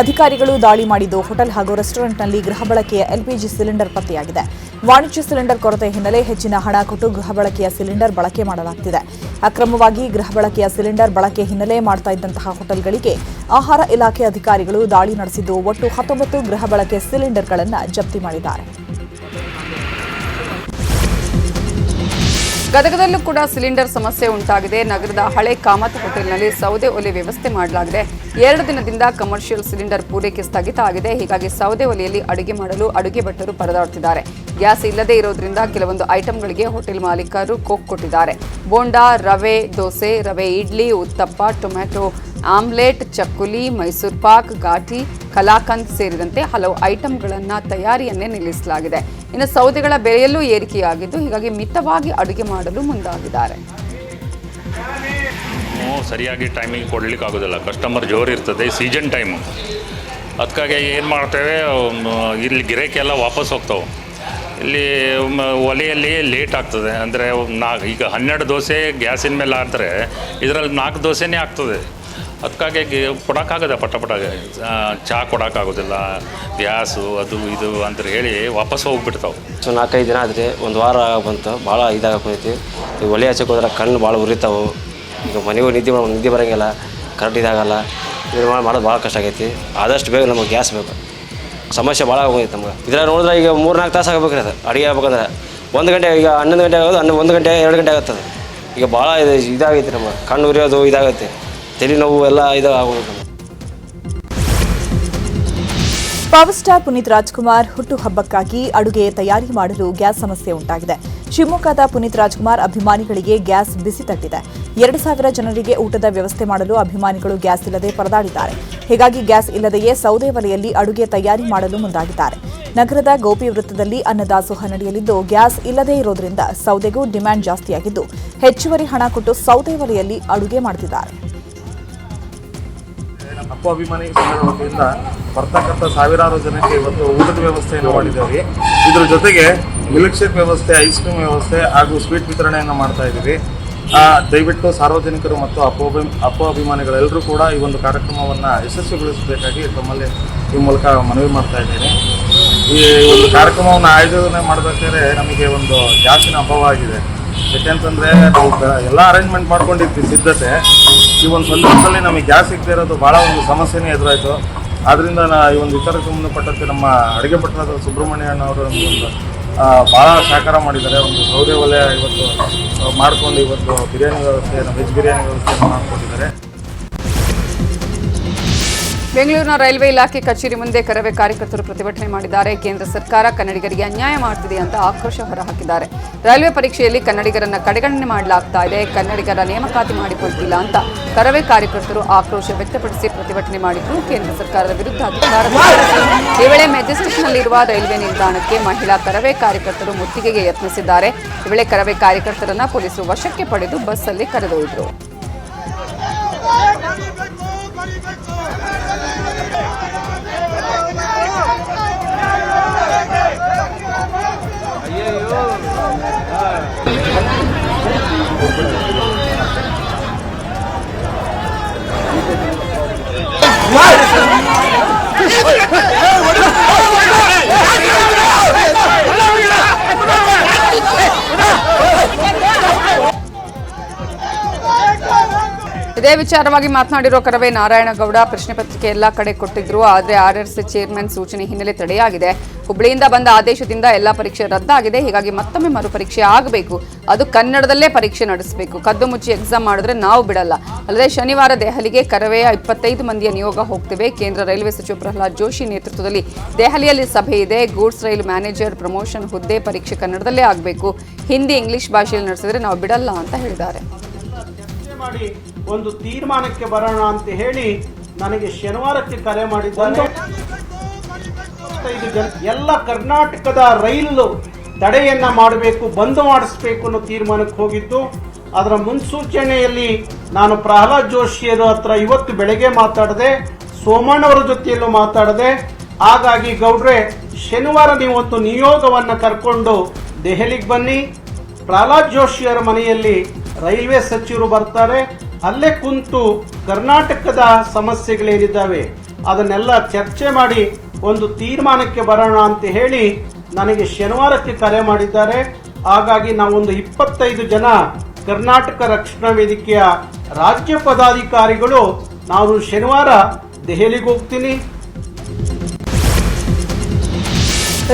ಅಧಿಕಾರಿಗಳು ದಾಳಿ ಮಾಡಿದ್ದು ಹೋಟೆಲ್ ಹಾಗೂ ರೆಸ್ಟೋರೆಂಟ್ನಲ್ಲಿ ಗೃಹ ಬಳಕೆಯ LPG ಸಿಲಿಂಡರ್ ಪತ್ತೆಯಾಗಿದೆ. ವಾಣಿಜ್ಯ ಸಿಲಿಂಡರ್ ಕೊರತೆ ಹಿನ್ನೆಲೆ ಹೆಚ್ಚಿನ ಹಣ ಕೊಟ್ಟು ಗೃಹ ಬಳಕೆಯ ಸಿಲಿಂಡರ್ ಬಳಕೆ ಮಾಡಲಾಗುತ್ತಿದೆ. ಅಕ್ರಮವಾಗಿ ಗೃಹ ಬಳಕೆಯ ಸಿಲಿಂಡರ್ ಬಳಕೆ ಹಿನ್ನೆಲೆ ಮಾಡ್ತಾ ಇದ್ದಂತಹ ಹೋಟೆಲ್ಗಳಿಗೆ ಆಹಾರ ಇಲಾಖೆ ಅಧಿಕಾರಿಗಳು ದಾಳಿ ನಡೆಸಿದ್ದು ಒಟ್ಟು 19 ಗೃಹ ಬಳಕೆ ಸಿಲಿಂಡರ್ಗಳನ್ನು ಜಪ್ತಿ ಮಾಡಿದ್ದಾರೆ. ಗದಗದಲ್ಲೂ ಕೂಡ ಸಿಲಿಂಡರ್ ಸಮಸ್ಯೆ ಉಂಟಾಗಿದೆ. ನಗರದ ಹಳೆ ಕಾಮತ್ ಹೋಟೆಲ್ನಲ್ಲಿ ಸೌದೆ ಒಲೆ ವ್ಯವಸ್ಥೆ ಮಾಡಲಾಗಿದೆ. 2 ದಿನದಿಂದ ಕಮರ್ಷಿಯಲ್ ಸಿಲಿಂಡರ್ ಪೂರೈಕೆ ಸ್ಥಗಿತ ಆಗಿದೆ. ಹೀಗಾಗಿ ಸೌದೆ ಒಲೆಯಲ್ಲಿ ಅಡುಗೆ ಮಾಡಲು ಅಡುಗೆ ಭಟ್ಟರು ಪರದಾಡುತ್ತಿದ್ದಾರೆ. ಗ್ಯಾಸ್ ಇಲ್ಲದೇ ಇರೋದ್ರಿಂದ ಕೆಲವೊಂದು ಐಟಂಗಳಿಗೆ ಹೋಟೆಲ್ ಮಾಲೀಕರು ಕೋಕ್ ಕೊಟ್ಟಿದ್ದಾರೆ. ಬೋಂಡಾ, ರವೆ ದೋಸೆ, ರವೆ ಇಡ್ಲಿ, ಉತ್ತಪ್ಪ, ಟೊಮ್ಯಾಟೊ ಆಮ್ಲೆಟ್, ಚಕ್ಕುಲಿ, ಮೈಸೂರು ಪಾಕ್, ಘಾಟಿ, ಕಲಾಕಂದ್ ಸೇರಿದಂತೆ ಹಲವು ಐಟಂಗಳನ್ನು ತಯಾರಿಯನ್ನೇ ನಿಲ್ಲಿಸಲಾಗಿದೆ. ಇನ್ನು ಸೌದೆಗಳ ಬೆಲೆಯಲ್ಲೂ ಏರಿಕೆಯಾಗಿದ್ದು ಹೀಗಾಗಿ ಮಿತವಾಗಿ ಅಡುಗೆ ಮಾಡಲು ಮುಂದಾಗಿದ್ದಾರೆ. ಸರಿಯಾಗಿ ಟೈಮಿಗೆ ಕೊಡ್ಲಿಕ್ಕೆ ಆಗೋದಿಲ್ಲ. ಕಸ್ಟಮರ್ ಜೋರು ಇರ್ತದೆ, ಸೀಸನ್ ಟೈಮು. ಅದಕ್ಕಾಗಿ ಏನು ಮಾಡ್ತೇವೆ, ಇಲ್ಲಿ ಗಿರಾಕಿ ಎಲ್ಲ ವಾಪಸ್ ಹೋಗ್ತಾವೆ. ಇಲ್ಲಿ ಒಲೆಯಲ್ಲಿ ಲೇಟ್ ಆಗ್ತದೆ. ಅಂದರೆ ಈಗ 12 ದೋಸೆ ಗ್ಯಾಸಿನ ಮೇಲೆ ಆದರೆ ಇದರಲ್ಲಿ 4 ದೋಸೆನೇ ಆಗ್ತದೆ. ಅದಕ್ಕಾಗಿ ಕೊಡೋಕ್ಕಾಗದೆ ಪಟಪಟಾಗೆ ಚಹಾ ಕೊಡೋಕ್ಕಾಗೋದಿಲ್ಲ. ಗ್ಯಾಸು ಅದು ಇದು ಅಂತ ಹೇಳಿ ವಾಪಸ್ ಹೋಗ್ಬಿಡ್ತಾವೆ. ಸೊ 4-5 ದಿನ ಆದರೆ ಒಂದು ವಾರ ಬಂತು, ಭಾಳ ಇದಾಗೈತಿ. ಈಗ ಒಲೆ ಹಚ್ಚಕ್ಕೆ ಹೋದ್ರೆ ಕಣ್ಣು ಭಾಳ ಉರಿತಾವೆ. ಈಗ ಮನೆಗೂ ನಿದ್ದೆ ಬರೋಂಗಿಲ್ಲ, ಕರೆಕ್ಟ್ ಇದಾಗಲ್ಲ. ಇದು ಮಾಡೋದು ಭಾಳ ಕಷ್ಟ ಆಗೈತಿ. ಆದಷ್ಟು ಬೇಗ ನಮಗೆ ಗ್ಯಾಸ್ ಬೇಕು. ಸಮಸ್ಯೆ ಭಾಳ ಆಗೋಗೈತೆ ನಮ್ಗೆ. ಇದ್ರಾಗ ನೋಡಿದ್ರೆ ಈಗ 3-4 ತಾಸು ಆಗಬೇಕ್ರಿ. ಅದು ಅಡುಗೆ ಆಗ್ಬೇಕಂದ್ರೆ 1 ಗಂಟೆ, ಈಗ 11 ಗಂಟೆ ಆಗೋದು 1 ಗಂಟೆ 2 ಗಂಟೆ ಆಗುತ್ತದೆ. ಈಗ ಭಾಳ ಇದಾಗೈತಿ. ನಮಗೆ ಕಣ್ಣು ಉರಿಯೋದು ಇದಾಗುತ್ತೆ, ತಲೆ ನೋವು ಎಲ್ಲ ಇದಾಗೋದು. ಪವರ್ ಸ್ಟಾರ್ ಪುನೀತ್ ರಾಜ್ಕುಮಾರ್ ಹುಟ್ಟುಹಬ್ಬಕ್ಕಾಗಿ ಅಡುಗೆ ತಯಾರಿ ಮಾಡಲು ಗ್ಯಾಸ್ ಸಮಸ್ಯೆ ಉಂಟಾಗಿದೆ. ಶಿವಮೊಗ್ಗದ ಪುನೀತ್ ರಾಜ್ಕುಮಾರ್ ಅಭಿಮಾನಿಗಳಿಗೆ ಗ್ಯಾಸ್ ಬಿಸಿ ತಟ್ಟಿದೆ. 2,000 ಜನರಿಗೆ ಊಟದ ವ್ಯವಸ್ಥೆ ಮಾಡಲು ಅಭಿಮಾನಿಗಳು ಗ್ಯಾಸ್ ಇಲ್ಲದೆ ಪರದಾಡಿದ್ದಾರೆ. ಹೀಗಾಗಿ ಗ್ಯಾಸ್ ಇಲ್ಲದೆಯೇ ಸೌದೆ ಒಲೆಯಲ್ಲಿ ಅಡುಗೆ ತಯಾರಿ ಮಾಡಲು ಮುಂದಾಗಿದ್ದಾರೆ. ನಗರದ ಗೋಪಿ ವೃತ್ತದಲ್ಲಿ ಅನ್ನದಾಸೋಹ ನಡೆಯಲಿದ್ದು ಗ್ಯಾಸ್ ಇಲ್ಲದೇ ಇರೋದ್ರಿಂದ ಸೌದೆಗೂ ಡಿಮ್ಯಾಂಡ್ ಜಾಸ್ತಿಯಾಗಿದ್ದು ಹೆಚ್ಚುವರಿ ಹಣ ಕೊಟ್ಟು ಸೌದೆ ಒಲೆಯಲ್ಲಿ ಅಡುಗೆ ಮಾಡುತ್ತಿದ್ದಾರೆ. ಅಪ್ಪು ಅಭಿಮಾನಿ ಸಂಘದ ವತಿಯಿಂದ ಬರ್ತಕ್ಕಂಥ ಸಾವಿರಾರು ಜನಕ್ಕೆ ಇವತ್ತು ಊಟದ ವ್ಯವಸ್ಥೆಯನ್ನು ಮಾಡಿದ್ದೇವೆ. ಇದ್ರ ಜೊತೆಗೆ ಮಿಲ್ಕ್ ಶೇಕ್ ವ್ಯವಸ್ಥೆ, ಐಸ್ ಕ್ರೀಮ್ ವ್ಯವಸ್ಥೆ ಹಾಗೂ ಸ್ವೀಟ್ ವಿತರಣೆಯನ್ನು ಮಾಡ್ತಾ ಇದ್ದೀವಿ. ದಯವಿಟ್ಟು ಸಾರ್ವಜನಿಕರು ಮತ್ತು ಅಪ್ಪು ಅಭಿಮಾನಿಗಳೆಲ್ಲರೂ ಕೂಡ ಈ ಒಂದು ಕಾರ್ಯಕ್ರಮವನ್ನು ಯಶಸ್ವಿಗೊಳಿಸಬೇಕಾಗಿ ತಮ್ಮಲ್ಲಿ ಈ ಮೂಲಕ ಮನವಿ ಮಾಡ್ತಾ ಇದ್ದೀನಿ. ಈ ಒಂದು ಕಾರ್ಯಕ್ರಮವನ್ನು ಆಯೋಜನೆ ಮಾಡಬೇಕಾದ್ರೆ ನಮಗೆ ಒಂದು ಗ್ಯಾಸಿನ ಅಭಾವ ಆಗಿದೆ. ಯಾಕೆಂತಂದರೆ ನಾವು ಎಲ್ಲ ಅರೇಂಜ್ಮೆಂಟ್ ಮಾಡ್ಕೊಂಡಿದ್ವಿ ಸಿದ್ಧತೆ. ಈ ಒಂದು ಸಂದರ್ಭದಲ್ಲಿ ನಮಗೆ ಗ್ಯಾಸ್ ಸಿಗದೇ ಇರೋದು ಭಾಳ ಒಂದು ಸಮಸ್ಯೆನೇ ಎದುರಾಯಿತು. ಆದ್ದರಿಂದ ಈ ಒಂದು ವಿಚಾರಕ್ಕೆ ಸಂಬಂಧಪಟ್ಟಂತೆ ನಮ್ಮ ಅಡುಗೆ ಭಟ್ಟರಾದ ಸುಬ್ರಹ್ಮಣ್ಯನವರು ಒಂದು ಭಾಳ ಸಹಕಾರ ಮಾಡಿದ್ದಾರೆ. ಒಂದು ಸೌದೆ ಒಲೆ ಇವತ್ತು ಮಾಡಿಕೊಂಡು ಇವತ್ತು ಬಿರಿಯಾನಿ ವ್ಯವಸ್ಥೆಯನ್ನು, ವೆಜ್ ಬಿರಿಯಾನಿ ವ್ಯವಸ್ಥೆಯನ್ನು ಮಾಡಿಕೊಟ್ಟಿದ್ದಾರೆ. ಬೆಂಗಳೂರಿನ ರೈಲ್ವೆ ಇಲಾಖೆ ಕಚೇರಿ ಮುಂದೆ ಕರವೇ ಕಾರ್ಯಕರ್ತರು ಪ್ರತಿಭಟನೆ ಮಾಡಿದ್ದಾರೆ. ಕೇಂದ್ರ ಸರ್ಕಾರ ಕನ್ನಡಿಗರಿಗೆ ಅನ್ಯಾಯ ಮಾಡ್ತಿದೆ ಅಂತ ಆಕ್ರೋಶ ಹೊರಹಾಕಿದ್ದಾರೆ. ರೈಲ್ವೆ ಪರೀಕ್ಷೆಯಲ್ಲಿ ಕನ್ನಡಿಗರನ್ನ ಕಡೆಗಣನೆ ಮಾಡಲಾಗ್ತಾ ಇದೆ, ಕನ್ನಡಿಗರ ನೇಮಕಾತಿ ಮಾಡಿಕೊಳ್ತಿಲ್ಲ ಅಂತ ಕರವೇ ಕಾರ್ಯಕರ್ತರು ಆಕ್ರೋಶ ವ್ಯಕ್ತಪಡಿಸಿ ಪ್ರತಿಭಟನೆ ಮಾಡಿದ್ರು. ಕೇಂದ್ರ ಸರ್ಕಾರದ ವಿರುದ್ಧ ಈ ವೇಳೆ ಮೆಜೆಸ್ಟಿಕ್ನಲ್ಲಿರುವ ರೈಲ್ವೆ ನಿಲ್ದಾಣಕ್ಕೆ ಮಹಿಳಾ ಕರವೇ ಕಾರ್ಯಕರ್ತರು ಮುತ್ತಿಗೆಗೆ ಯತ್ನಿಸಿದ್ದಾರೆ. ಈ ವೇಳೆ ಕರವೇ ಕಾರ್ಯಕರ್ತರನ್ನ ಪೊಲೀಸರು ವಶಕ್ಕೆ ಪಡೆದು ಬಸ್ಸಲ್ಲಿ ಕರೆದೊಯ್ದರು. ಇದೇ ವಿಚಾರವಾಗಿ ಮಾತನಾಡಿರೋ ಕರವೇ ನಾರಾಯಣಗೌಡ, ಪ್ರಶ್ನೆ ಪತ್ರಿಕೆ ಎಲ್ಲ ಕಡೆ ಕೊಟ್ಟಿದ್ರು, ಆದರೆ RRC ಚೇರ್ಮನ್ ಸೂಚನೆ ಹಿನ್ನೆಲೆ ತಡೆಯಾಗಿದೆ. ಹುಬ್ಬಳ್ಳಿಯಿಂದ ಬಂದ ಆದೇಶದಿಂದ ಎಲ್ಲ ಪರೀಕ್ಷೆ ರದ್ದಾಗಿದೆ. ಹೀಗಾಗಿ ಮತ್ತೊಮ್ಮೆ ಮರುಪರೀಕ್ಷೆ ಆಗಬೇಕು, ಅದು ಕನ್ನಡದಲ್ಲೇ ಪರೀಕ್ಷೆ ನಡೆಸಬೇಕು. ಕದ್ದು ಮುಚ್ಚಿ ಎಕ್ಸಾಮ್ ಮಾಡಿದ್ರೆ ನಾವು ಬಿಡಲ್ಲ. ಅಲ್ಲದೆ ಶನಿವಾರ ದೆಹಲಿಗೆ ಕರವೆಯ 25 ಮಂದಿಯ ನಿಯೋಗ ಹೋಗ್ತಿವೆ. ಕೇಂದ್ರ ರೈಲ್ವೆ ಸಚಿವ ಪ್ರಹ್ಲಾದ್ ಜೋಶಿ ನೇತೃತ್ವದಲ್ಲಿ ದೆಹಲಿಯಲ್ಲಿ ಸಭೆ ಇದೆ. ಗೂಡ್ಸ್ ರೈಲು ಮ್ಯಾನೇಜರ್ ಪ್ರಮೋಷನ್ ಹುದ್ದೆ ಪರೀಕ್ಷೆ ಕನ್ನಡದಲ್ಲೇ ಆಗಬೇಕು, ಹಿಂದಿ ಇಂಗ್ಲಿಷ್ ಭಾಷೆಯಲ್ಲಿ ನಡೆಸಿದ್ರೆ ನಾವು ಬಿಡಲ್ಲ ಅಂತ ಹೇಳಿದ್ದಾರೆ. ಮಾಡಿ ಒಂದು ತೀರ್ಮಾನಕ್ಕೆ ಬರೋಣ ಅಂತ ಹೇಳಿ ನನಗೆ ಶನಿವಾರಕ್ಕೆ ಕರೆ ಮಾಡಿದ್ದಾರೆ. ಎಲ್ಲ ಕರ್ನಾಟಕದ ರೈಲು ತಡೆಯನ್ನ ಮಾಡಬೇಕು, ಬಂದ್ ಮಾಡಿಸಬೇಕು ಅನ್ನೋ ತೀರ್ಮಾನಕ್ಕೆ ಹೋಗಿದ್ದು. ಅದರ ಮುನ್ಸೂಚನೆಯಲ್ಲಿ ನಾನು ಪ್ರಹ್ಲಾದ್ ಜೋಶಿಯರ ಹತ್ರ ಇವತ್ತು ಬೆಳಗ್ಗೆ ಮಾತಾಡಿದೆ, ಸೋಮಣ್ಣವರ ಜೊತೆಯಲ್ಲೂ ಮಾತಾಡಿದೆ. ಹಾಗಾಗಿ ಗೌಡ್ರೆ, ಶನಿವಾರ ನೀವು ಒಂದು ನಿಯೋಗವನ್ನು ಕರ್ಕೊಂಡು ದೆಹಲಿಗೆ ಬನ್ನಿ. ಪ್ರಹ್ಲಾದ್ ಜೋಶಿಯವರ ಮನೆಯಲ್ಲಿ ರೈಲ್ವೆ ಸಚಿವರು ಬರ್ತಾರೆ. ಅಲ್ಲೇ ಕುಂತು ಕರ್ನಾಟಕದ ಸಮಸ್ಯೆಗಳೇನಿದ್ದಾವೆ ಅದನ್ನೆಲ್ಲ ಚರ್ಚೆ ಮಾಡಿ ಒಂದು ತೀರ್ಮಾನಕ್ಕೆ ಬರೋಣ ಅಂತ ಹೇಳಿ ನನಗೆ ಶನಿವಾರಕ್ಕೆ ಕರೆ ಮಾಡಿದ್ದಾರೆ. ಹಾಗಾಗಿ ನಾವೊಂದು 25 ಜನ ಕರ್ನಾಟಕ ರಕ್ಷಣಾ ವೇದಿಕೆಯ ರಾಜ್ಯ ಪದಾಧಿಕಾರಿಗಳು ನಾವು ಶನಿವಾರ ದೆಹಲಿಗೆ ಹೋಗ್ತೀನಿ.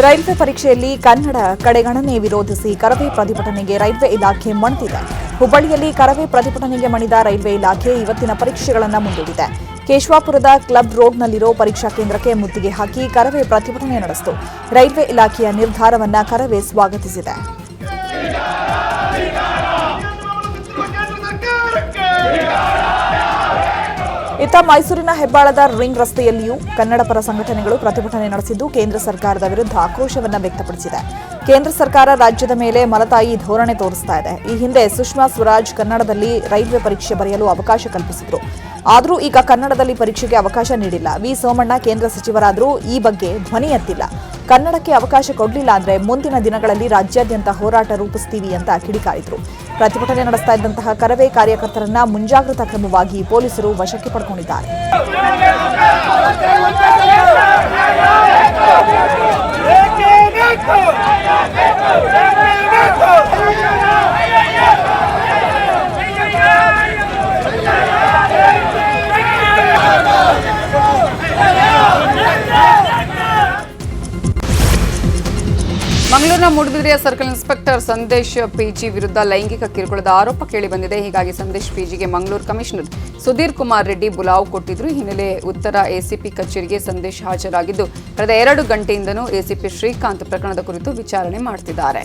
ರೈಲ್ವೆ ಪರೀಕ್ಷೆಯಲ್ಲಿ ಕನ್ನಡ ಕಡೆಗಣನೆ ವಿರೋಧಿಸಿ ಕರವೇ ಪ್ರತಿಭಟನೆಗೆ ರೈಲ್ವೆ ಇಲಾಖೆ ಮಣಿದಿದೆ. ಹುಬ್ಬಳ್ಳಿಯಲ್ಲಿ ಕರವೇ ಪ್ರತಿಭಟನೆಗೆ ಮಣಿದ ರೈಲ್ವೆ ಇಲಾಖೆ ಇವತ್ತಿನ ಪರೀಕ್ಷೆಗಳನ್ನು ಮುಂದೂಡಿದೆ. ಕೇಶವಾಪುರದ ಕ್ಲಬ್ ರೋಡ್ನಲ್ಲಿರೋ ಪರೀಕ್ಷಾ ಕೇಂದ್ರಕ್ಕೆ ಮುತ್ತಿಗೆ ಹಾಕಿ ಕರವೇ ಪ್ರತಿಭಟನೆ ನಡೆಸಿತು. ರೈಲ್ವೆ ಇಲಾಖೆಯ ನಿರ್ಧಾರವನ್ನು ಕರವೇ ಸ್ವಾಗತಿಸಿದೆ. ಇತ್ತ ಮೈಸೂರಿನ ಹೆಬ್ಬಾಳದ ರಿಂಗ್ ರಸ್ತೆಯಲ್ಲಿಯೂ ಕನ್ನಡ ಪರ ಸಂಘಟನೆಗಳು ಪ್ರತಿಭಟನೆ ನಡೆಸಿದ್ದು ಕೇಂದ್ರ ಸರ್ಕಾರದ ವಿರುದ್ಧ ಆಕ್ರೋಶವನ್ನು ವ್ಯಕ್ತಪಡಿಸಿದೆ. ಕೇಂದ್ರ ಸರ್ಕಾರ ರಾಜ್ಯದ ಮೇಲೆ ಮಲತಾಯಿ ಧೋರಣೆ ತೋರಿಸ್ತಾ ಇದೆ. ಈ ಹಿಂದೆ ಸುಷ್ಮಾ ಸ್ವರಾಜ್ ಕನ್ನಡದಲ್ಲಿ ರೈಲ್ವೆ ಪರೀಕ್ಷೆ ಬರೆಯಲು ಅವಕಾಶ ಕಲ್ಪಿಸಿದ್ರು. ಆದರೂ ಈಗ ಕನ್ನಡದಲ್ಲಿ ಪರೀಕ್ಷೆಗೆ ಅವಕಾಶ ನೀಡಿಲ್ಲ. ವಿ ಸೋಮಣ್ಣ ಕೇಂದ್ರ ಸಚಿವರಾದರೂ ಈ ಬಗ್ಗೆ ಧ್ವನಿ ಎತ್ತಿಲ್ಲ. ಕನ್ನಡಕ್ಕೆ ಅವಕಾಶ ಕೊಡಲಿಲ್ಲ ಅಂದ್ರೆ ಮುಂದಿನ ದಿನಗಳಲ್ಲಿ ರಾಜ್ಯಾದ್ಯಂತ ಹೋರಾಟ ರೂಪಿಸ್ತೀವಿ ಅಂತ ಕಿಡಿಕಾರಿದ್ರು. ಪ್ರತಿಭಟನೆ ನಡೆಸ್ತಾ ಇದ್ದಂತಹ ಕರವೇ ಕಾರ್ಯಕರ್ತರನ್ನ ಮುಂಜಾಗ್ರತಾ ಕ್ರಮವಾಗಿ ಪೊಲೀಸರು ವಶಕ್ಕೆ ಪಡ್ಕೊಂಡಿದ್ದಾರೆ. ಮಂಗಳೂರಿನ ಮೂಡುಬಿದಿರೆಯ ಸರ್ಕಲ್ ಇನ್ಸ್ಪೆಕ್ಟರ್ ಸಂದೇಶ್ ಪಿಜಿ ವಿರುದ್ಧ ಲೈಂಗಿಕ ಕಿರುಕುಳದ ಆರೋಪ ಕೇಳಿಬಂದಿದೆ. ಹೀಗಾಗಿ ಸಂದೇಶ್ ಪಿಜಿಗೆ ಮಂಗಳೂರು ಕಮಿಷನರ್ ಸುಧೀರ್ ಕುಮಾರ್ ರೆಡ್ಡಿ ಬುಲಾವ್ ಕೊಟ್ಟಿದ್ರು. ಈ ಹಿನ್ನೆಲೆ ಉತ್ತರ ಎಸಿಪಿ ಕಚೇರಿಗೆ ಸಂದೇಶ್ ಹಾಜರಾಗಿದ್ದು ಕಳೆದ 2 ಗಂಟೆಯಿಂದಲೂ ಎಸಿಪಿ ಶ್ರೀಕಾಂತ್ ಪ್ರಕರಣದ ಕುರಿತು ವಿಚಾರಣೆ ಮಾಡ್ತಿದ್ದಾರೆ.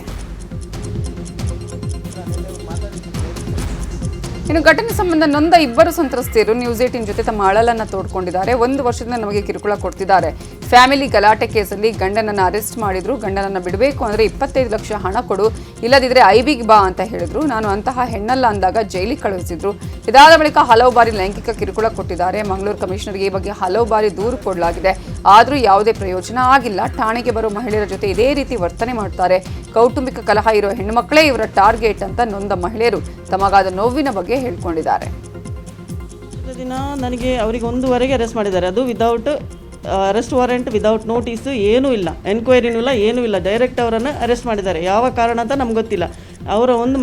ಇನ್ನು ಘಟನೆ ಸಂಬಂಧ ನೊಂದ 2 ಸಂತ್ರಸ್ತೆಯರು ನ್ಯೂಸ್ 18 ಜೊತೆ ತಮ್ಮ ಅಳಲನ್ನ ತೋಡ್ಕೊಂಡಿದ್ದಾರೆ. 1 ವರ್ಷದಿಂದ ನಮಗೆ ಕಿರುಕುಳ ಕೊಡ್ತಿದ್ದಾರೆ. ಫ್ಯಾಮಿಲಿ ಗಲಾಟೆ ಕೇಸಲ್ಲಿ ಗಂಡನನ್ನ ಅರೆಸ್ಟ್ ಮಾಡಿದ್ರು. ಗಂಡನನ್ನ ಬಿಡಬೇಕು ಅಂದ್ರೆ 25 ಲಕ್ಷ ಹಣ ಕೊಡು, ಇಲ್ಲದಿದ್ರೆ ಐಬಿಗೆ ಬಾ ಅಂತ ಹೇಳಿದ್ರು. ನಾನು ಅಂತಹ ಹೆಣ್ಣಲ್ಲ ಅಂದಾಗ ಜೈಲಿಗೆ ಕಳುಹಿಸಿದ್ರು. ಇದಾದ ಬಳಿಕ ಹಲವು ಬಾರಿ ಲೈಂಗಿಕ ಕಿರುಕುಳ ಕೊಟ್ಟಿದ್ದಾರೆ. ಮಂಗಳೂರು ಕಮಿಷನರ್ಗೆ ಈ ಬಗ್ಗೆ ಹಲವು ಬಾರಿ ದೂರು ಕೊಡಲಾಗಿದೆ, ಆದರೂ ಯಾವುದೇ ಪ್ರಯೋಜನ ಆಗಿಲ್ಲ. ಠಾಣೆಗೆ ಬರೋ ಮಹಿಳೆಯರ ಜೊತೆ ಇದೇ ರೀತಿ ವರ್ತನೆ ಮಾಡ್ತಾರೆ. ಕೌಟುಂಬಿಕ ಕಲಹ ಇರೋ ಹೆಣ್ಣುಮಕ್ಕಳೇ ಇವರ ಟಾರ್ಗೆಟ್ ಅಂತ ನೊಂದ ಮಹಿಳೆಯರು ತಮಗಾದ ನೋವಿನ ಬಗ್ಗೆ ಹೇಳ್ಕೊಂಡಿದ್ದಾರೆ. ದಿನ ನನಗೆ ಅವರಿಗೆ 1ವರೆಗೆ ಅರೆಸ್ಟ್ ಮಾಡಿದ್ದಾರೆ. ಅದು without arrest warrant, without notice, ಏನೂ ಇಲ್ಲ, ಎನ್ಕ್ವೈರಿನೂ ಇಲ್ಲ, ಏನೂ ಇಲ್ಲ. ಡೈರೆಕ್ಟ್ ಅವರನ್ನು ಅರೆಸ್ಟ್ ಮಾಡಿದ್ದಾರೆ. ಯಾವ ಕಾರಣ ಅಂತ ನಮ್ಗೆ ಗೊತ್ತಿಲ್ಲ.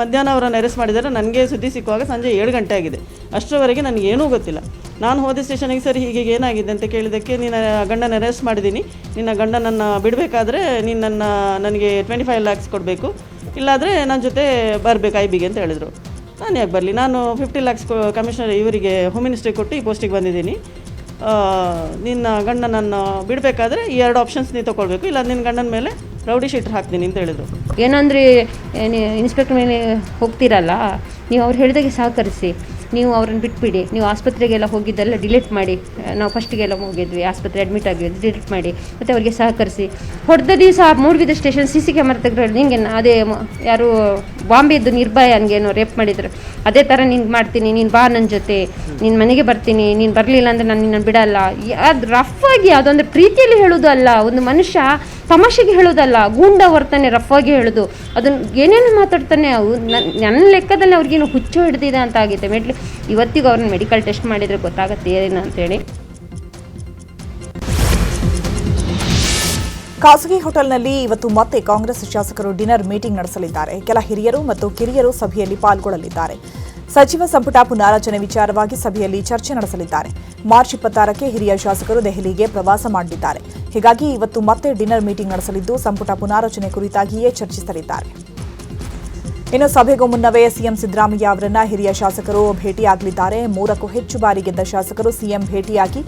ಮಧ್ಯಾಹ್ನ ಅವರನ್ನು ಅರೆಸ್ಟ್ ಮಾಡಿದ್ದಾರೆ. ನನಗೆ ಸುದ್ದಿ ಸಿಕ್ಕುವಾಗ ಸಂಜೆ 7 ಗಂಟೆ ಆಗಿದೆ. ಅಷ್ಟರವರೆಗೆ ನನಗೇನೂ ಗೊತ್ತಿಲ್ಲ. ನಾನು ಹೋದ ಸ್ಟೇಷನಿಗೆ ಸರಿ ಹೀಗೆ ಏನಾಗಿದೆ ಅಂತ ಕೇಳಿದ್ದಕ್ಕೆ, ನಿನ್ನ ಗಂಡನ ಅರೆಸ್ಟ್ ಮಾಡಿದ್ದೀನಿ, ನಿನ್ನ ಗಂಡನನ್ನು ಬಿಡಬೇಕಾದ್ರೆ ನನಗೆ 25 lakhs ಕೊಡಬೇಕು, ಇಲ್ಲಾದರೆ ನನ್ನ ಜೊತೆ ಬರಬೇಕು ಐಬಿಗೆ ಅಂತ ಹೇಳಿದರು. ನಾನು ಯಾಕೆ ಬರಲಿ, ನಾನು 50 lakhs ಕಮಿಷನರ್ ಇವರಿಗೆ ಹೋಮ್ ಮಿನಿಸ್ಟ್ರಿಗೆ ಕೊಟ್ಟು ಈ ಪೋಸ್ಟಿಗೆ ಬಂದಿದ್ದೀನಿ. ನಿನ್ನ ಗಂಡನನ್ನು ಬಿಡಬೇಕಾದ್ರೆ ಈ 2 ಆಪ್ಷನ್ಸ್ ನೀವು ತೊಗೊಳ್ಬೇಕು, ಇಲ್ಲ ನಿನ್ನ ಗಂಡನ ಮೇಲೆ ರೌಡಿ ಶೀಟ್ರ್ ಹಾಕ್ತೀನಿ ಅಂತ ಹೇಳಿದರು. ಏನಂದರೆ ಇನ್ಸ್ಪೆಕ್ಟರ್ ಮೇಲೆ ಹೋಗ್ತೀರಲ್ಲ, ನೀವು ಅವ್ರು ಹೇಳಿದಾಗೆ ಸಹಕರಿಸಿ, ನೀವು ಅವ್ರನ್ನ ಬಿಟ್ಬಿಡಿ, ನೀವು ಆಸ್ಪತ್ರೆಗೆಲ್ಲ ಹೋಗಿದ್ದೆಲ್ಲ ಡಿಲೀಟ್ ಮಾಡಿ, ನಾವು ಫಸ್ಟಿಗೆಲ್ಲ ಹೋಗಿದ್ವಿ ಆಸ್ಪತ್ರೆ ಅಡ್ಮಿಟ್ ಆಗಿದ್ವಿ, ಡಿಲೀಟ್ ಮಾಡಿ ಮತ್ತು ಅವರಿಗೆ ಸಹಕರಿಸಿ. ಹೊಡೆದ ದಿವಸ ಮೂರ್ಬಿದ ಸ್ಟೇಷನ್ CC ಕ್ಯಾಮರಾ ತೆಗೆದು ನಿಂಗೆ ಅದೇ ಯಾರು ಬಾಂಬೆದ್ದು ನಿರ್ಭಯನ್ಗೇನೋ ರೇಪ್ ಮಾಡಿದ್ರು, ಅದೇ ಥರ ನಿನ್ಗೆ ಮಾಡ್ತೀನಿ, ನೀನು ಬಾ ನನ್ನ ಜೊತೆ, ನಿನ್ನ ಮನೆಗೆ ಬರ್ತೀನಿ, ನೀನು ಬರಲಿಲ್ಲ ಅಂದರೆ ನಾನು ನಿನ್ನನ್ನು ಬಿಡಲ್ಲ. ಅದು ರಫ್ ಆಗಿ ಅದೊಂದು ಪ್ರೀತಿಯಲ್ಲಿ ಹೇಳೋದು ಅಲ್ಲ, ಒಂದು ಮನುಷ್ಯ ತಮಾಷೆಗೆ ಹೇಳೋದಲ್ಲ, ಗೂಂಡ ವರ್ತನೆ ರಫ್ ಆಗಿ ಹೇಳೋದು, ಅದನ್ನು ಏನೇನು ಮಾತಾಡ್ತಾನೆ. ನನ್ನ ಲೆಕ್ಕದಲ್ಲಿ ಅವ್ರಿಗೇನು ಹುಚ್ಚು ಹಿಡ್ದಿದೆ ಅಂತ ಆಗಿದೆ. ಇವತ್ತಿಗೂ ಅವ್ರನ್ನ ಮೆಡಿಕಲ್ ಟೆಸ್ಟ್ ಮಾಡಿದರೆ ಗೊತ್ತಾಗುತ್ತೆ ಏನು ಅಂತೇಳಿ. ಖಾಸಗಿ ಹೋಟೆಲ್ನಲ್ಲಿ ಇವತ್ತು ಮತ್ತೆ ಕಾಂಗ್ರೆಸ್ ಶಾಸಕರು ಡಿನ್ನರ್ ಮೀಟಿಂಗ್ ನಡೆಸಲಿದ್ದಾರೆ. ಕೆಲ ಹಿರಿಯರು ಮತ್ತು ಕಿರಿಯರು ಸಭೆಯಲ್ಲಿ ಪಾಲ್ಗೊಳ್ಳಲಿದ್ದಾರೆ. ಸಚಿವ ಸಂಪುಟ ಪುನಾರಚನೆ ವಿಚಾರವಾಗಿ ಸಭೆಯಲ್ಲಿ ಚರ್ಚೆ ನಡೆಸಲಿದ್ದಾರೆ. ಮಾರ್ಚ್ 26ಕ್ಕೆ ಹಿರಿಯ ಶಾಸಕರು ದೆಹಲಿಗೆ ಪ್ರವಾಸ ಮಾಡಲಿದ್ದಾರೆ. ಹೀಗಾಗಿ ಇವತ್ತು ಮತ್ತೆ ಡಿನ್ನರ್ ಮೀಟಿಂಗ್ ನಡೆಸಲಿದ್ದು ಸಂಪುಟ ಪುನಾರಚನೆ ಕುರಿತಾಗಿಯೇ ಚರ್ಚಿಸಲಿದ್ದಾರೆ. ಇನ್ನು ಸಭೆಗೂ ಮುನ್ನವೇ ಸಿಎಂ ಸಿದ್ದರಾಮಯ್ಯ ಅವರನ್ನ ಹಿರಿಯ ಶಾಸಕರು ಭೇಟಿಯಾಗಲಿದ್ದಾರೆ. 3ಕ್ಕೂ ಹೆಚ್ಚು ಬಾರಿ ಗೆದ್ದ ಶಾಸಕರು ಸಿಎಂ ಭೇಟಿಯಾಗಿ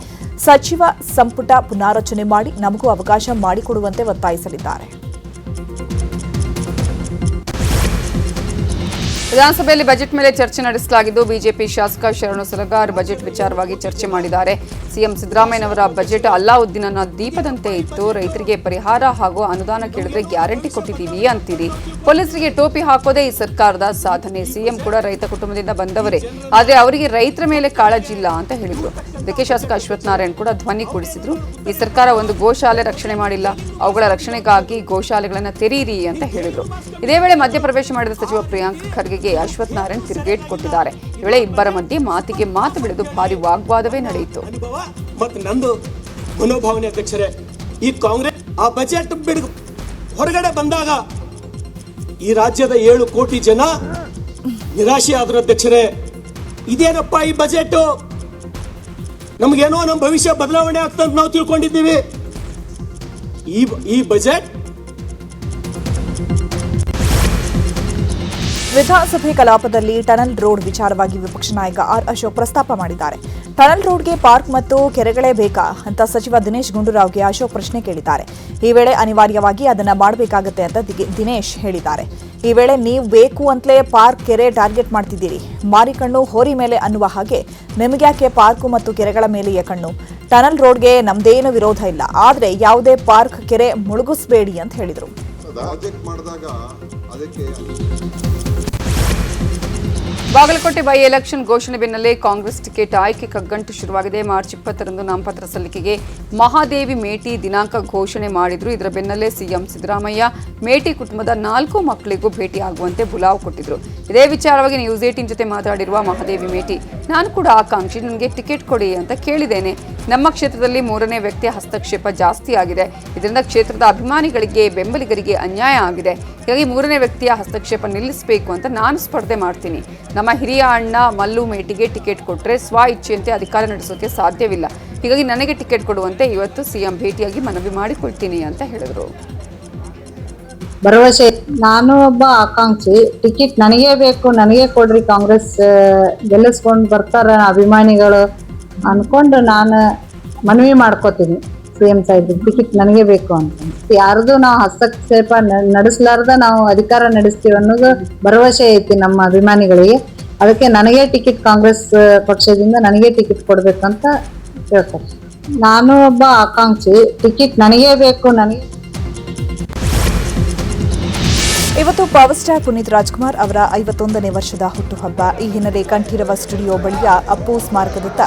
ಸಚಿವ ಸಂಪುಟ ಪುನಾರಚನೆ ಮಾಡಿ ನಮಗೂ ಅವಕಾಶ ಮಾಡಿಕೊಡುವಂತೆ ಒತ್ತಾಯಿಸಲಿದ್ದಾರೆ. ವಿಧಾನಸಭೆಯಲ್ಲಿ ಬಜೆಟ್ ಮೇಲೆ ಚರ್ಚೆ ನಡೆಸಲಾಗಿದ್ದು ಬಿಜೆಪಿ ಶಾಸಕ ಶರಣು ಸಲಗಾರ್ ಬಜೆಟ್ ವಿಚಾರವಾಗಿ ಚರ್ಚೆ ಮಾಡಿದ್ದಾರೆ. ಸಿಎಂ ಸಿದ್ದರಾಮಯ್ಯನವರ ಬಜೆಟ್ ಅಲ್ಲಾವುದ್ದೀನನ ದೀಪದಂತೆ ಇತ್ತು. ರೈತರಿಗೆ ಪರಿಹಾರ ಹಾಗೂ ಅನುದಾನ ಕೇಳಿದ್ರೆ ಗ್ಯಾರಂಟಿ ಕೊಟ್ಟಿದ್ದೀವಿ ಅಂತೀರಿ. ಪೊಲೀಸರಿಗೆ ಟೋಪಿ ಹಾಕೋದೇ ಈ ಸರ್ಕಾರದ ಸಾಧನೆ. ಸಿಎಂ ಕೂಡ ರೈತ ಕುಟುಂಬದಿಂದ ಬಂದವರೇ, ಆದರೆ ಅವರಿಗೆ ರೈತರ ಮೇಲೆ ಕಾಳಜಿ ಇಲ್ಲ ಅಂತ ಹೇಳಿದ್ರು. ಇದಕ್ಕೆ ಶಾಸಕ ಅಶ್ವಥ್ ನಾರಾಯಣ್ ಕೂಡ ಧ್ವನಿ ಕೂಡಿಸಿದ್ರು. ಈ ಸರ್ಕಾರ ಒಂದು ಗೋಶಾಲೆ ರಕ್ಷಣೆ ಮಾಡಿಲ್ಲ, ಅವುಗಳ ರಕ್ಷಣೆಗಾಗಿ ಗೋಶಾಲೆಗಳನ್ನು ತೆರೀರಿ ಅಂತ ಹೇಳಿದ್ರು. ಇದೇ ವೇಳೆ ಮಧ್ಯಪ್ರವೇಶ ಮಾಡಿದ ಸಚಿವ ಪ್ರಿಯಾಂಕ್ ಖರ್ಗೆಗೆ ಅಶ್ವಥ್ ನಾರಾಯಣ್ ತಿರುಗೇಟ್ ಕೊಟ್ಟಿದ್ದಾರೆ. ಈ ವೇಳೆ ಇಬ್ಬರ ಮಧ್ಯೆ ಮಾತಿಗೆ ಮಾತು ಬೆಳೆದು ಭಾರಿ ವಾಗ್ವಾದವೇ ನಡೆಯಿತು. ಮತ್ತು ನಂದು ಮನೋಭಾವನೆ ಅಧ್ಯಕ್ಷರೇ, ಈ ಕಾಂಗ್ರೆಸ್ ಆ ಬಜೆಟ್ ಬಿಡುಗಡೆ ಹೊರಗಡೆ ಬಂದಾಗ ಈ ರಾಜ್ಯದ 7 ಕೋಟಿ ಜನ ನಿರಾಶೆ ಆದ್ರು ಅಧ್ಯಕ್ಷರೇ. ಇದೇನಪ್ಪ ಈ ಬಜೆಟ್, ನಮಗೇನೋ ನಮ್ಮ ಭವಿಷ್ಯ ಬದಲಾವಣೆ ಆಗ್ತಂತ ನಾವು ತಿಳ್ಕೊಂಡಿದ್ದೀವಿ. ಈ ಬಜೆಟ್ ವಿಧಾನಸಭೆ ಕಲಾಪದಲ್ಲಿ ಟನಲ್ ರೋಡ್ ವಿಚಾರವಾಗಿ ವಿಪಕ್ಷ ನಾಯಕ ಆರ್ ಅಶೋಕ್ ಪ್ರಸ್ತಾಪ ಮಾಡಿದ್ದಾರೆ. ಟನಲ್ ರೋಡ್ಗೆ ಪಾರ್ಕ್ ಮತ್ತು ಕೆರೆಗಳೇ ಬೇಕಾ ಅಂತ ಸಚಿವ ದಿನೇಶ್ ಗುಂಡೂರಾವ್ಗೆ ಅಶೋಕ್ ಪ್ರಶ್ನೆ ಕೇಳಿದ್ದಾರೆ. ಈ ವೇಳೆ ಅನಿವಾರ್ಯವಾಗಿ ಅದನ್ನ ಮಾಡಬೇಕಾಗುತ್ತೆ ಅಂತ ದಿನೇಶ್ ಹೇಳಿದ್ದಾರೆ. ಈ ವೇಳೆ ನೀವು ಬೇಕು ಅಂತಲೇ ಪಾರ್ಕ್ ಕೆರೆ ಟಾರ್ಗೆಟ್ ಮಾಡ್ತಿದ್ದೀರಿ, ಮಾರಿಕಣ್ಣು ಹೋರಿ ಮೇಲೆ ಅನ್ನುವ ಹಾಗೆ ನಿಮಗ್ಯಾಕೆ ಪಾರ್ಕು ಮತ್ತು ಕೆರೆಗಳ ಮೇಲೆಯೇ ಕಣ್ಣು? ಟನಲ್ ರೋಡ್ಗೆ ನಮ್ದೇನು ವಿರೋಧ ಇಲ್ಲ, ಆದರೆ ಯಾವುದೇ ಪಾರ್ಕ್ ಕೆರೆ ಮುಳುಗಿಸಬೇಡಿ ಅಂತ ಹೇಳಿದರು. ಬಾಗಲಕೋಟೆ ಬೈ ಎಲೆಕ್ಷನ್ ಘೋಷಣೆ ಬೆನ್ನಲ್ಲೇ ಕಾಂಗ್ರೆಸ್ ಟಿಕೆಟ್ ಆಯ್ಕೆ ಕಗ್ಗಂಟು ಶುರುವಾಗಿದೆ. ಮಾರ್ಚ್ 20ರಂದು ನಾಮಪತ್ರ ಸಲ್ಲಿಕೆಗೆ ಮಹಾದೇವಿ ಮೇಟಿ ದಿನಾಂಕ ಘೋಷಣೆ ಮಾಡಿದ್ರು. ಇದರ ಬೆನ್ನಲ್ಲೇ ಸಿಎಂ ಸಿದ್ದರಾಮಯ್ಯ ಮೇಟಿ ಕುಟುಂಬದ 4 ಮಕ್ಕಳಿಗೂ ಭೇಟಿಯಾಗುವಂತೆ ಬುಲಾವ್ ಕೊಟ್ಟಿದ್ರು. ಇದೇ ವಿಚಾರವಾಗಿ ನ್ಯೂಸ್ 18 ಜೊತೆ ಮಾತನಾಡಿರುವ ಮಹಾದೇವಿ ಮೇಟಿ, ನಾನು ಕೂಡ ಆಕಾಂಕ್ಷಿ, ನನಗೆ ಟಿಕೆಟ್ ಕೊಡಿ ಅಂತ ಕೇಳಿದ್ದೇನೆ. ನಮ್ಮ ಕ್ಷೇತ್ರದಲ್ಲಿ 3ನೇ ವ್ಯಕ್ತಿಯ ಹಸ್ತಕ್ಷೇಪ ಜಾಸ್ತಿ ಆಗಿದೆ. ಇದರಿಂದ ಕ್ಷೇತ್ರದ ಅಭಿಮಾನಿಗಳಿಗೆ ಬೆಂಬಲಿಗರಿಗೆ ಅನ್ಯಾಯ ಆಗಿದೆ. ಹೀಗಾಗಿ 3ನೇ ವ್ಯಕ್ತಿಯ ಹಸ್ತಕ್ಷೇಪ ನಿಲ್ಲಿಸಬೇಕು ಅಂತ ನಾನು ಸ್ಪರ್ಧೆ ಮಾಡ್ತೀನಿ. ನಮ್ಮ ಹಿರಿಯ ಅಣ್ಣ ಮಲ್ಲು ಮೇಟಿಗೆ ಟಿಕೆಟ್ ಕೊಟ್ಟರೆ ಸ್ವ ಇಚ್ಛೆಯಂತೆ ಅಧಿಕಾರ ನಡೆಸೋಕೆ ಸಾಧ್ಯವಿಲ್ಲ. ಹೀಗಾಗಿ ನನಗೆ ಟಿಕೆಟ್ ಕೊಡುವಂತೆ ಇವತ್ತು ಸಿಎಂ ಭೇಟಿಯಾಗಿ ಮನವಿ ಮಾಡಿಕೊಳ್ತೀನಿ ಅಂತ ಹೇಳಿದರು. ಭರವಸೆ, ನಾನು ಒಬ್ಬ ಆಕಾಂಕ್ಷಿ, ಟಿಕೆಟ್ ನನಗೇ ಬೇಕು, ನನಗೆ ಕೊಡ್ರಿ, ಕಾಂಗ್ರೆಸ್ ಗೆಲ್ಲಿಸ್ಕೊಂಡು ಬರ್ತಾರ ಅಭಿಮಾನಿಗಳು ಅನ್ಕೊಂಡು ನಾನು ಮನವಿ ಮಾಡ್ಕೋತೀನಿ. ಸಿಎಂ ಸಾಹೇಬ್ ಟಿಕೆಟ್ ನನಗೆ ಬೇಕು ಅಂತ. ಯಾರ್ದು ನಾವು ಹಸ್ತಕ್ಷೇಪ ನಡೆಸಲಾರ್ದ ನಾವು ಅಧಿಕಾರ ನಡೆಸ್ತೀವಿ ಅನ್ನೋದು ಭರವಸೆ ಐತಿ ನಮ್ಮ ಅಭಿಮಾನಿಗಳಿಗೆ. ಅದಕ್ಕೆ ನನಗೆ ಟಿಕೆಟ್, ಕಾಂಗ್ರೆಸ್ ಪಕ್ಷದಿಂದ ನನಗೆ ಟಿಕೆಟ್ ಕೊಡ್ಬೇಕಂತ ಹೇಳ್ತಾರೆ. ನಾನು ಒಬ್ಬ ಆಕಾಂಕ್ಷಿ, ಟಿಕೆಟ್ ನನಗೇ ಬೇಕು, ನನಗೆ. ಇವತ್ತು ಪವರ್ ಸ್ಟಾರ್ ಪುನೀತ್ ರಾಜ್ಕುಮಾರ್ ಅವರ 51ನೇ ವರ್ಷದ ಹುಟ್ಟುಹಬ್ಬ. ಈ ಹಿನ್ನೆಲೆ ಕಂಠೀರವ ಸ್ಟುಡಿಯೋ ಬಳಿಯ ಅಪ್ಪು ಸ್ಮಾರಕದತ್ತ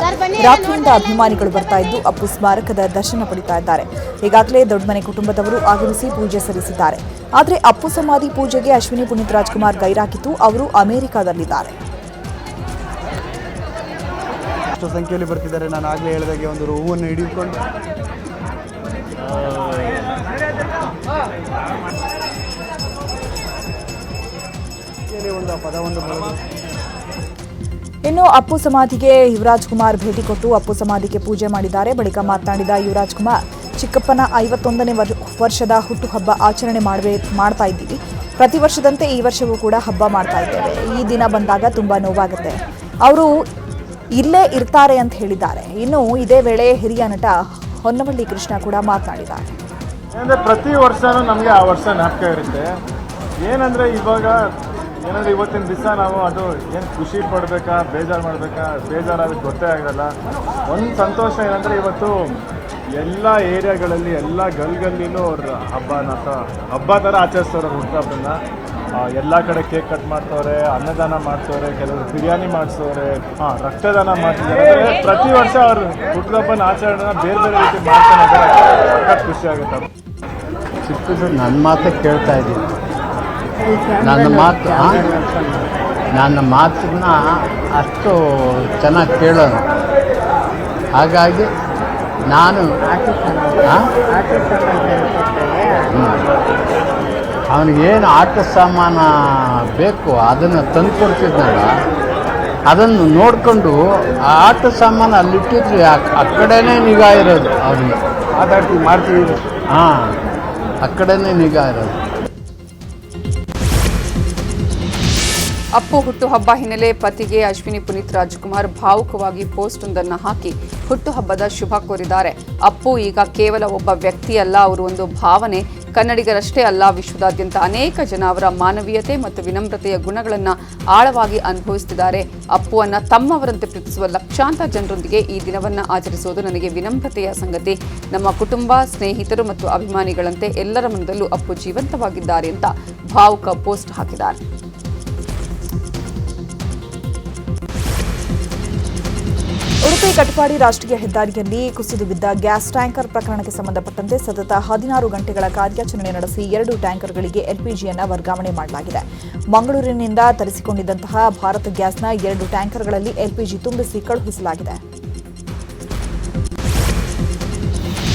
ರಾತ್ರಿಯಿಂದ ಅಭಿಮಾನಿಗಳು ಬರ್ತಾ ಇದ್ದು ಅಪ್ಪು ಸ್ಮಾರಕದ ದರ್ಶನ ಪಡಿತಾ ಇದ್ದಾರೆ. ಈಗಾಗಲೇ ದೊಡ್ಡಮನೆ ಕುಟುಂಬದವರು ಆಗಮಿಸಿ ಪೂಜೆ ಸಲ್ಲಿಸಿದ್ದಾರೆ. ಆದರೆ ಅಪ್ಪು ಸಮಾಧಿ ಪೂಜೆಗೆ ಅಶ್ವಿನಿ ಪುನೀತ್ ರಾಜ್ಕುಮಾರ್ ಗೈರಾಗಿದ್ದು ಅವರು ಅಮೆರಿಕಾದಲ್ಲಿದ್ದಾರೆ. ಎಷ್ಟು ಸಂಖ್ಯೆಯಲ್ಲಿ ಬರ್ತಿದ್ದಾರೆ. ನಾನು ಆಗಲೇ ಹೇಳಿದಾಗೆ ಒಂದು ಹೂವನ್ನು ಹಿಡಿದುಕೊಂಡು ಇನ್ನು ಅಪ್ಪು ಸಮಾಧಿಗೆ ಯುವರಾಜ್ ಕುಮಾರ್ ಭೇಟಿ ಕೊಟ್ಟು ಅಪ್ಪು ಸಮಾಧಿಗೆ ಪೂಜೆ ಮಾಡಿದ್ದಾರೆ. ಬಳಿಕ ಮಾತನಾಡಿದ ಯುವರಾಜ್ ಕುಮಾರ್, ಚಿಕ್ಕಪ್ಪನ 51ನೇ ವರ್ಷದ ಹುಟ್ಟುಹಬ್ಬ ಆಚರಣೆ ಮಾಡ್ತಾ ಇದ್ದೀವಿ. ಪ್ರತಿ ವರ್ಷದಂತೆ ಈ ವರ್ಷವೂ ಕೂಡ ಹಬ್ಬ ಮಾಡ್ತಾ ಇದ್ದೇವೆ. ಈ ದಿನ ಬಂದಾಗ ತುಂಬ ನೋವಾಗುತ್ತೆ. ಅವರು ಇಲ್ಲೇ ಇರ್ತಾರೆ ಅಂತ ಹೇಳಿದ್ದಾರೆ. ಇನ್ನು ಇದೇ ವೇಳೆ ಹಿರಿಯ ನಟ ಹೊನ್ನವಳ್ಳಿ ಕೃಷ್ಣ ಕೂಡ ಮಾತನಾಡಿದ್ದಾರೆ. ಏನಂದರೆ ಪ್ರತಿ ವರ್ಷವೂ ನಮಗೆ ಆ ವರ್ಷ ಜ್ಞಾಪಕ ಇರುತ್ತೆ. ಏನಂದರೆ ಇವಾಗ ಏನಂದರೆ ಇವತ್ತಿನ ದಿವಸ ನಾವು ಅದು ಏನು ಖುಷಿ ಪಡಬೇಕಾ ಬೇಜಾರಾಗೋದು ಗೊತ್ತೇ ಆಗಲ್ಲ. ಒಂದು ಸಂತೋಷ ಏನಂದರೆ ಇವತ್ತು ಎಲ್ಲ ಏರಿಯಾಗಳಲ್ಲಿ ಎಲ್ಲ ಗಲ್ಲಿನೂ ಅವ್ರ ಹಬ್ಬ ಥರ ಆಚರಿಸ್ತವ್ರೆ ಹುಟ್ಟುಹಬ್ಬನ. ಎಲ್ಲ ಕಡೆ ಕೇಕ್ ಕಟ್ ಮಾಡ್ತವ್ರೆ, ಅನ್ನದಾನ ಮಾಡ್ತವ್ರೆ, ಕೆಲವರು ಬಿರಿಯಾನಿ ಮಾಡಿಸ್ತವ್ರೆ, ರಕ್ತದಾನ ಮಾಡ್ತಿದ್ದಾರೆ. ಪ್ರತಿ ವರ್ಷ ಅವ್ರ ಹುಟ್ಟುಹಬ್ಬನ ಆಚರಣೆನ ಬೇರೆ ಬೇರೆ ರೀತಿ ಮಾಡ್ತಾರೆ. ಸಖತ್ ಖುಷಿ ಆಗುತ್ತೆ. ಚಿಕ್ಕದು ನನ್ನ ಮಾತೇ ಕೇಳ್ತಾ ಇದ್ದೀನಿ. ನನ್ನ ಮಾತನ್ನ ಅಷ್ಟು ಚೆನ್ನಾಗಿ ಕೇಳೋನು. ಹಾಗಾಗಿ ನಾನು ಅವನಿಗೇನು ಆಟ ಸಾಮಾನು ಬೇಕು ಅದನ್ನು ತಂದುಕೊಡ್ತಿದ್ನಲ್ಲ, ಅದನ್ನು ನೋಡಿಕೊಂಡು ಆ ಆಟ ಸಾಮಾನು ಅಲ್ಲಿಟ್ಟಿದ್ರೆ ಆ ಕಡೆನೇ ನಿಗಾ ಇರೋದು. ಅವನಿಗೆ ಮಾಡ್ತೀವಿ. ಆ ಕಡೆನೇ ನಿಗಾ ಇರೋದು. ಅಪ್ಪು ಹುಟ್ಟುಹಬ್ಬ ಹಿನ್ನೆಲೆ ಪತಿಗೆ ಅಶ್ವಿನಿ ಪುನೀತ್ ರಾಜ್ಕುಮಾರ್ ಭಾವುಕವಾಗಿ ಪೋಸ್ಟ್ ಒಂದನ್ನು ಹಾಕಿ ಹುಟ್ಟುಹಬ್ಬದ ಶುಭ ಕೋರಿದ್ದಾರೆ. ಅಪ್ಪು ಈಗ ಕೇವಲ ಒಬ್ಬ ವ್ಯಕ್ತಿಯಲ್ಲ, ಅವರು ಒಂದು ಭಾವನೆ. ಕನ್ನಡಿಗರಷ್ಟೇ ಅಲ್ಲ, ವಿಶ್ವದಾದ್ಯಂತ ಅನೇಕ ಜನ ಅವರ ಮಾನವೀಯತೆ ಮತ್ತು ವಿನಮ್ರತೆಯ ಗುಣಗಳನ್ನು ಆಳವಾಗಿ ಅನುಭವಿಸುತ್ತಿದ್ದಾರೆ. ಅಪ್ಪುವನ್ನು ತಮ್ಮವರಂತೆ ಪ್ರೀತಿಸುವ ಲಕ್ಷಾಂತರ ಜನರೊಂದಿಗೆ ಈ ದಿನವನ್ನು ಆಚರಿಸುವುದು ನನಗೆ ವಿನಮ್ರತೆಯ ಸಂಗತಿ. ನಮ್ಮ ಕುಟುಂಬ, ಸ್ನೇಹಿತರು ಮತ್ತು ಅಭಿಮಾನಿಗಳಂತೆ ಎಲ್ಲರ ಮನದಲ್ಲೂ ಅಪ್ಪು ಜೀವಂತವಾಗಿದ್ದಾರೆ ಅಂತ ಭಾವುಕ ಪೋಸ್ಟ್ ಹಾಕಿದ್ದಾರೆ. ಉಡುಪಿ ಕಟಪಾಡಿ ರಾಷ್ಟ್ರೀಯ ಹೆದ್ದಾರಿಯಲ್ಲಿ ಕುಸಿದು ಬಿದ್ದ ಗ್ಯಾಸ್ ಟ್ಯಾಂಕರ್ ಪ್ರಕರಣಕ್ಕೆ ಸಂಬಂಧಪಟ್ಟಂತೆ ಸತತ 16 ಗಂಟೆಗಳ ಕಾರ್ಯಾಚರಣೆ ನಡೆಸಿ 2 ಟ್ಯಾಂಕರ್ಗಳಿಗೆ ಎಲ್ಪಿಜಿಯನ್ನು ವರ್ಗಾವಣೆ ಮಾಡಲಾಗಿದೆ. ಮಂಗಳೂರಿನಿಂದ ತರಿಸಿಕೊಂಡಿದ್ದಂತಹ ಭಾರತ್ ಗ್ಯಾಸ್ನ 2 ಟ್ಯಾಂಕರ್ಗಳಲ್ಲಿ ಎಲ್ಪಿಜಿ ತುಂಬಿಸಿ ಕಳುಹಿಸಲಾಗಿದೆ.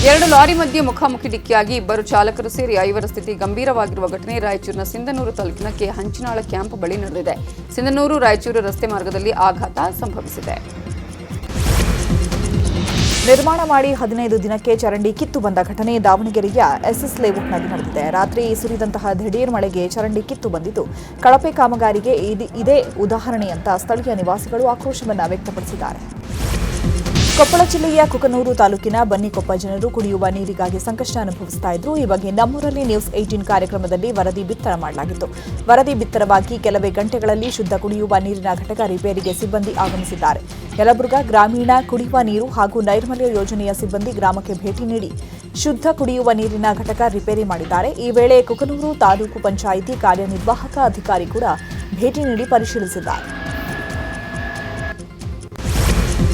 2 ಲಾರಿ ಮಧ್ಯೆ ಮುಖಾಮುಖಿ ಡಿಕ್ಕಿಯಾಗಿ ಇಬ್ಬರು ಚಾಲಕರು ಸೇರಿ 5 ಸ್ಥಿತಿ ಗಂಭೀರವಾಗಿರುವ ಘಟನೆ ರಾಯಚೂರಿನ ಸಿಂಧನೂರು ತಾಲೂಕಿನ ಹಂಚಿನಾಳ ಕ್ಯಾಂಪ್ ಬಳಿ ನಡೆದಿದೆ. ಸಿಂಧನೂರು ರಾಯಚೂರು ರಸ್ತೆ ಮಾರ್ಗದಲ್ಲಿ ಆಘಾತ ಸಂಭವಿಸಿದೆ. ನಿರ್ಮಾಣ ಮಾಡಿ 15 ದಿನಕ್ಕೆ ಚರಂಡಿ ಕಿತ್ತು ಬಂದ ಘಟನೆ ದಾವಣಗೆರೆಯ ಎಸ್ಎಸ್ ಲೇಔಟ್ನಲ್ಲಿ ನಡೆದಿದೆ. ರಾತ್ರಿ ಸುರಿದಂತಹ ದಿಢೀರ್ ಮಳೆಗೆ ಚರಂಡಿ ಕಿತ್ತು ಬಂದಿದ್ದು, ಕಳಪೆ ಕಾಮಗಾರಿಗೆ ಇದೇ ಉದಾಹರಣೆ ಅಂತ ಸ್ಥಳೀಯ ನಿವಾಸಿಗಳು ಆಕ್ರೋಶವನ್ನು ವ್ಯಕ್ತಪಡಿಸಿದ್ದಾರೆ. ಕೊಪ್ಪಳ ಜಿಲ್ಲೆಯ ಕುಕನೂರು ತಾಲೂಕಿನ ಬನ್ನಿಕೊಪ್ಪ ಜನರು ಕುಡಿಯುವ ನೀರಿಗಾಗಿ ಸಂಕಷ್ಟ ಅನುಭವಿಸ್ತಾ ಇದ್ರು. ಈ ಬಗ್ಗೆ ನಮ್ಮೂರಲ್ಲಿ ನ್ಯೂಸ್ 18 ಕಾರ್ಯಕ್ರಮದಲ್ಲಿ ವರದಿ ಬಿತ್ತರ ಮಾಡಲಾಗಿತ್ತು. ವರದಿ ಬಿತ್ತರವಾಗಿ ಕೆಲವೇ ಗಂಟೆಗಳಲ್ಲಿ ಶುದ್ಧ ಕುಡಿಯುವ ನೀರಿನ ಘಟಕ ರಿಪೇರಿಗೆ ಸಿಬ್ಬಂದಿ ಆಗಮಿಸಿದ್ದಾರೆ. ಯಲಬುರ್ಗಾ ಗ್ರಾಮೀಣ ಕುಡಿಯುವ ನೀರು ಹಾಗೂ ನೈರ್ಮಲ್ಯ ಯೋಜನೆಯ ಸಿಬ್ಬಂದಿ ಗ್ರಾಮಕ್ಕೆ ಭೇಟಿ ನೀಡಿ ಶುದ್ಧ ಕುಡಿಯುವ ನೀರಿನ ಘಟಕ ರಿಪೇರಿ ಮಾಡಿದ್ದಾರೆ. ಈ ವೇಳೆ ಕುಕನೂರು ತಾಲೂಕು ಪಂಚಾಯಿತಿ ಕಾರ್ಯನಿರ್ವಾಹಕ ಅಧಿಕಾರಿ ಕೂಡ ಭೇಟಿ ನೀಡಿ ಪರಿಶೀಲಿಸಿದ್ದಾರೆ.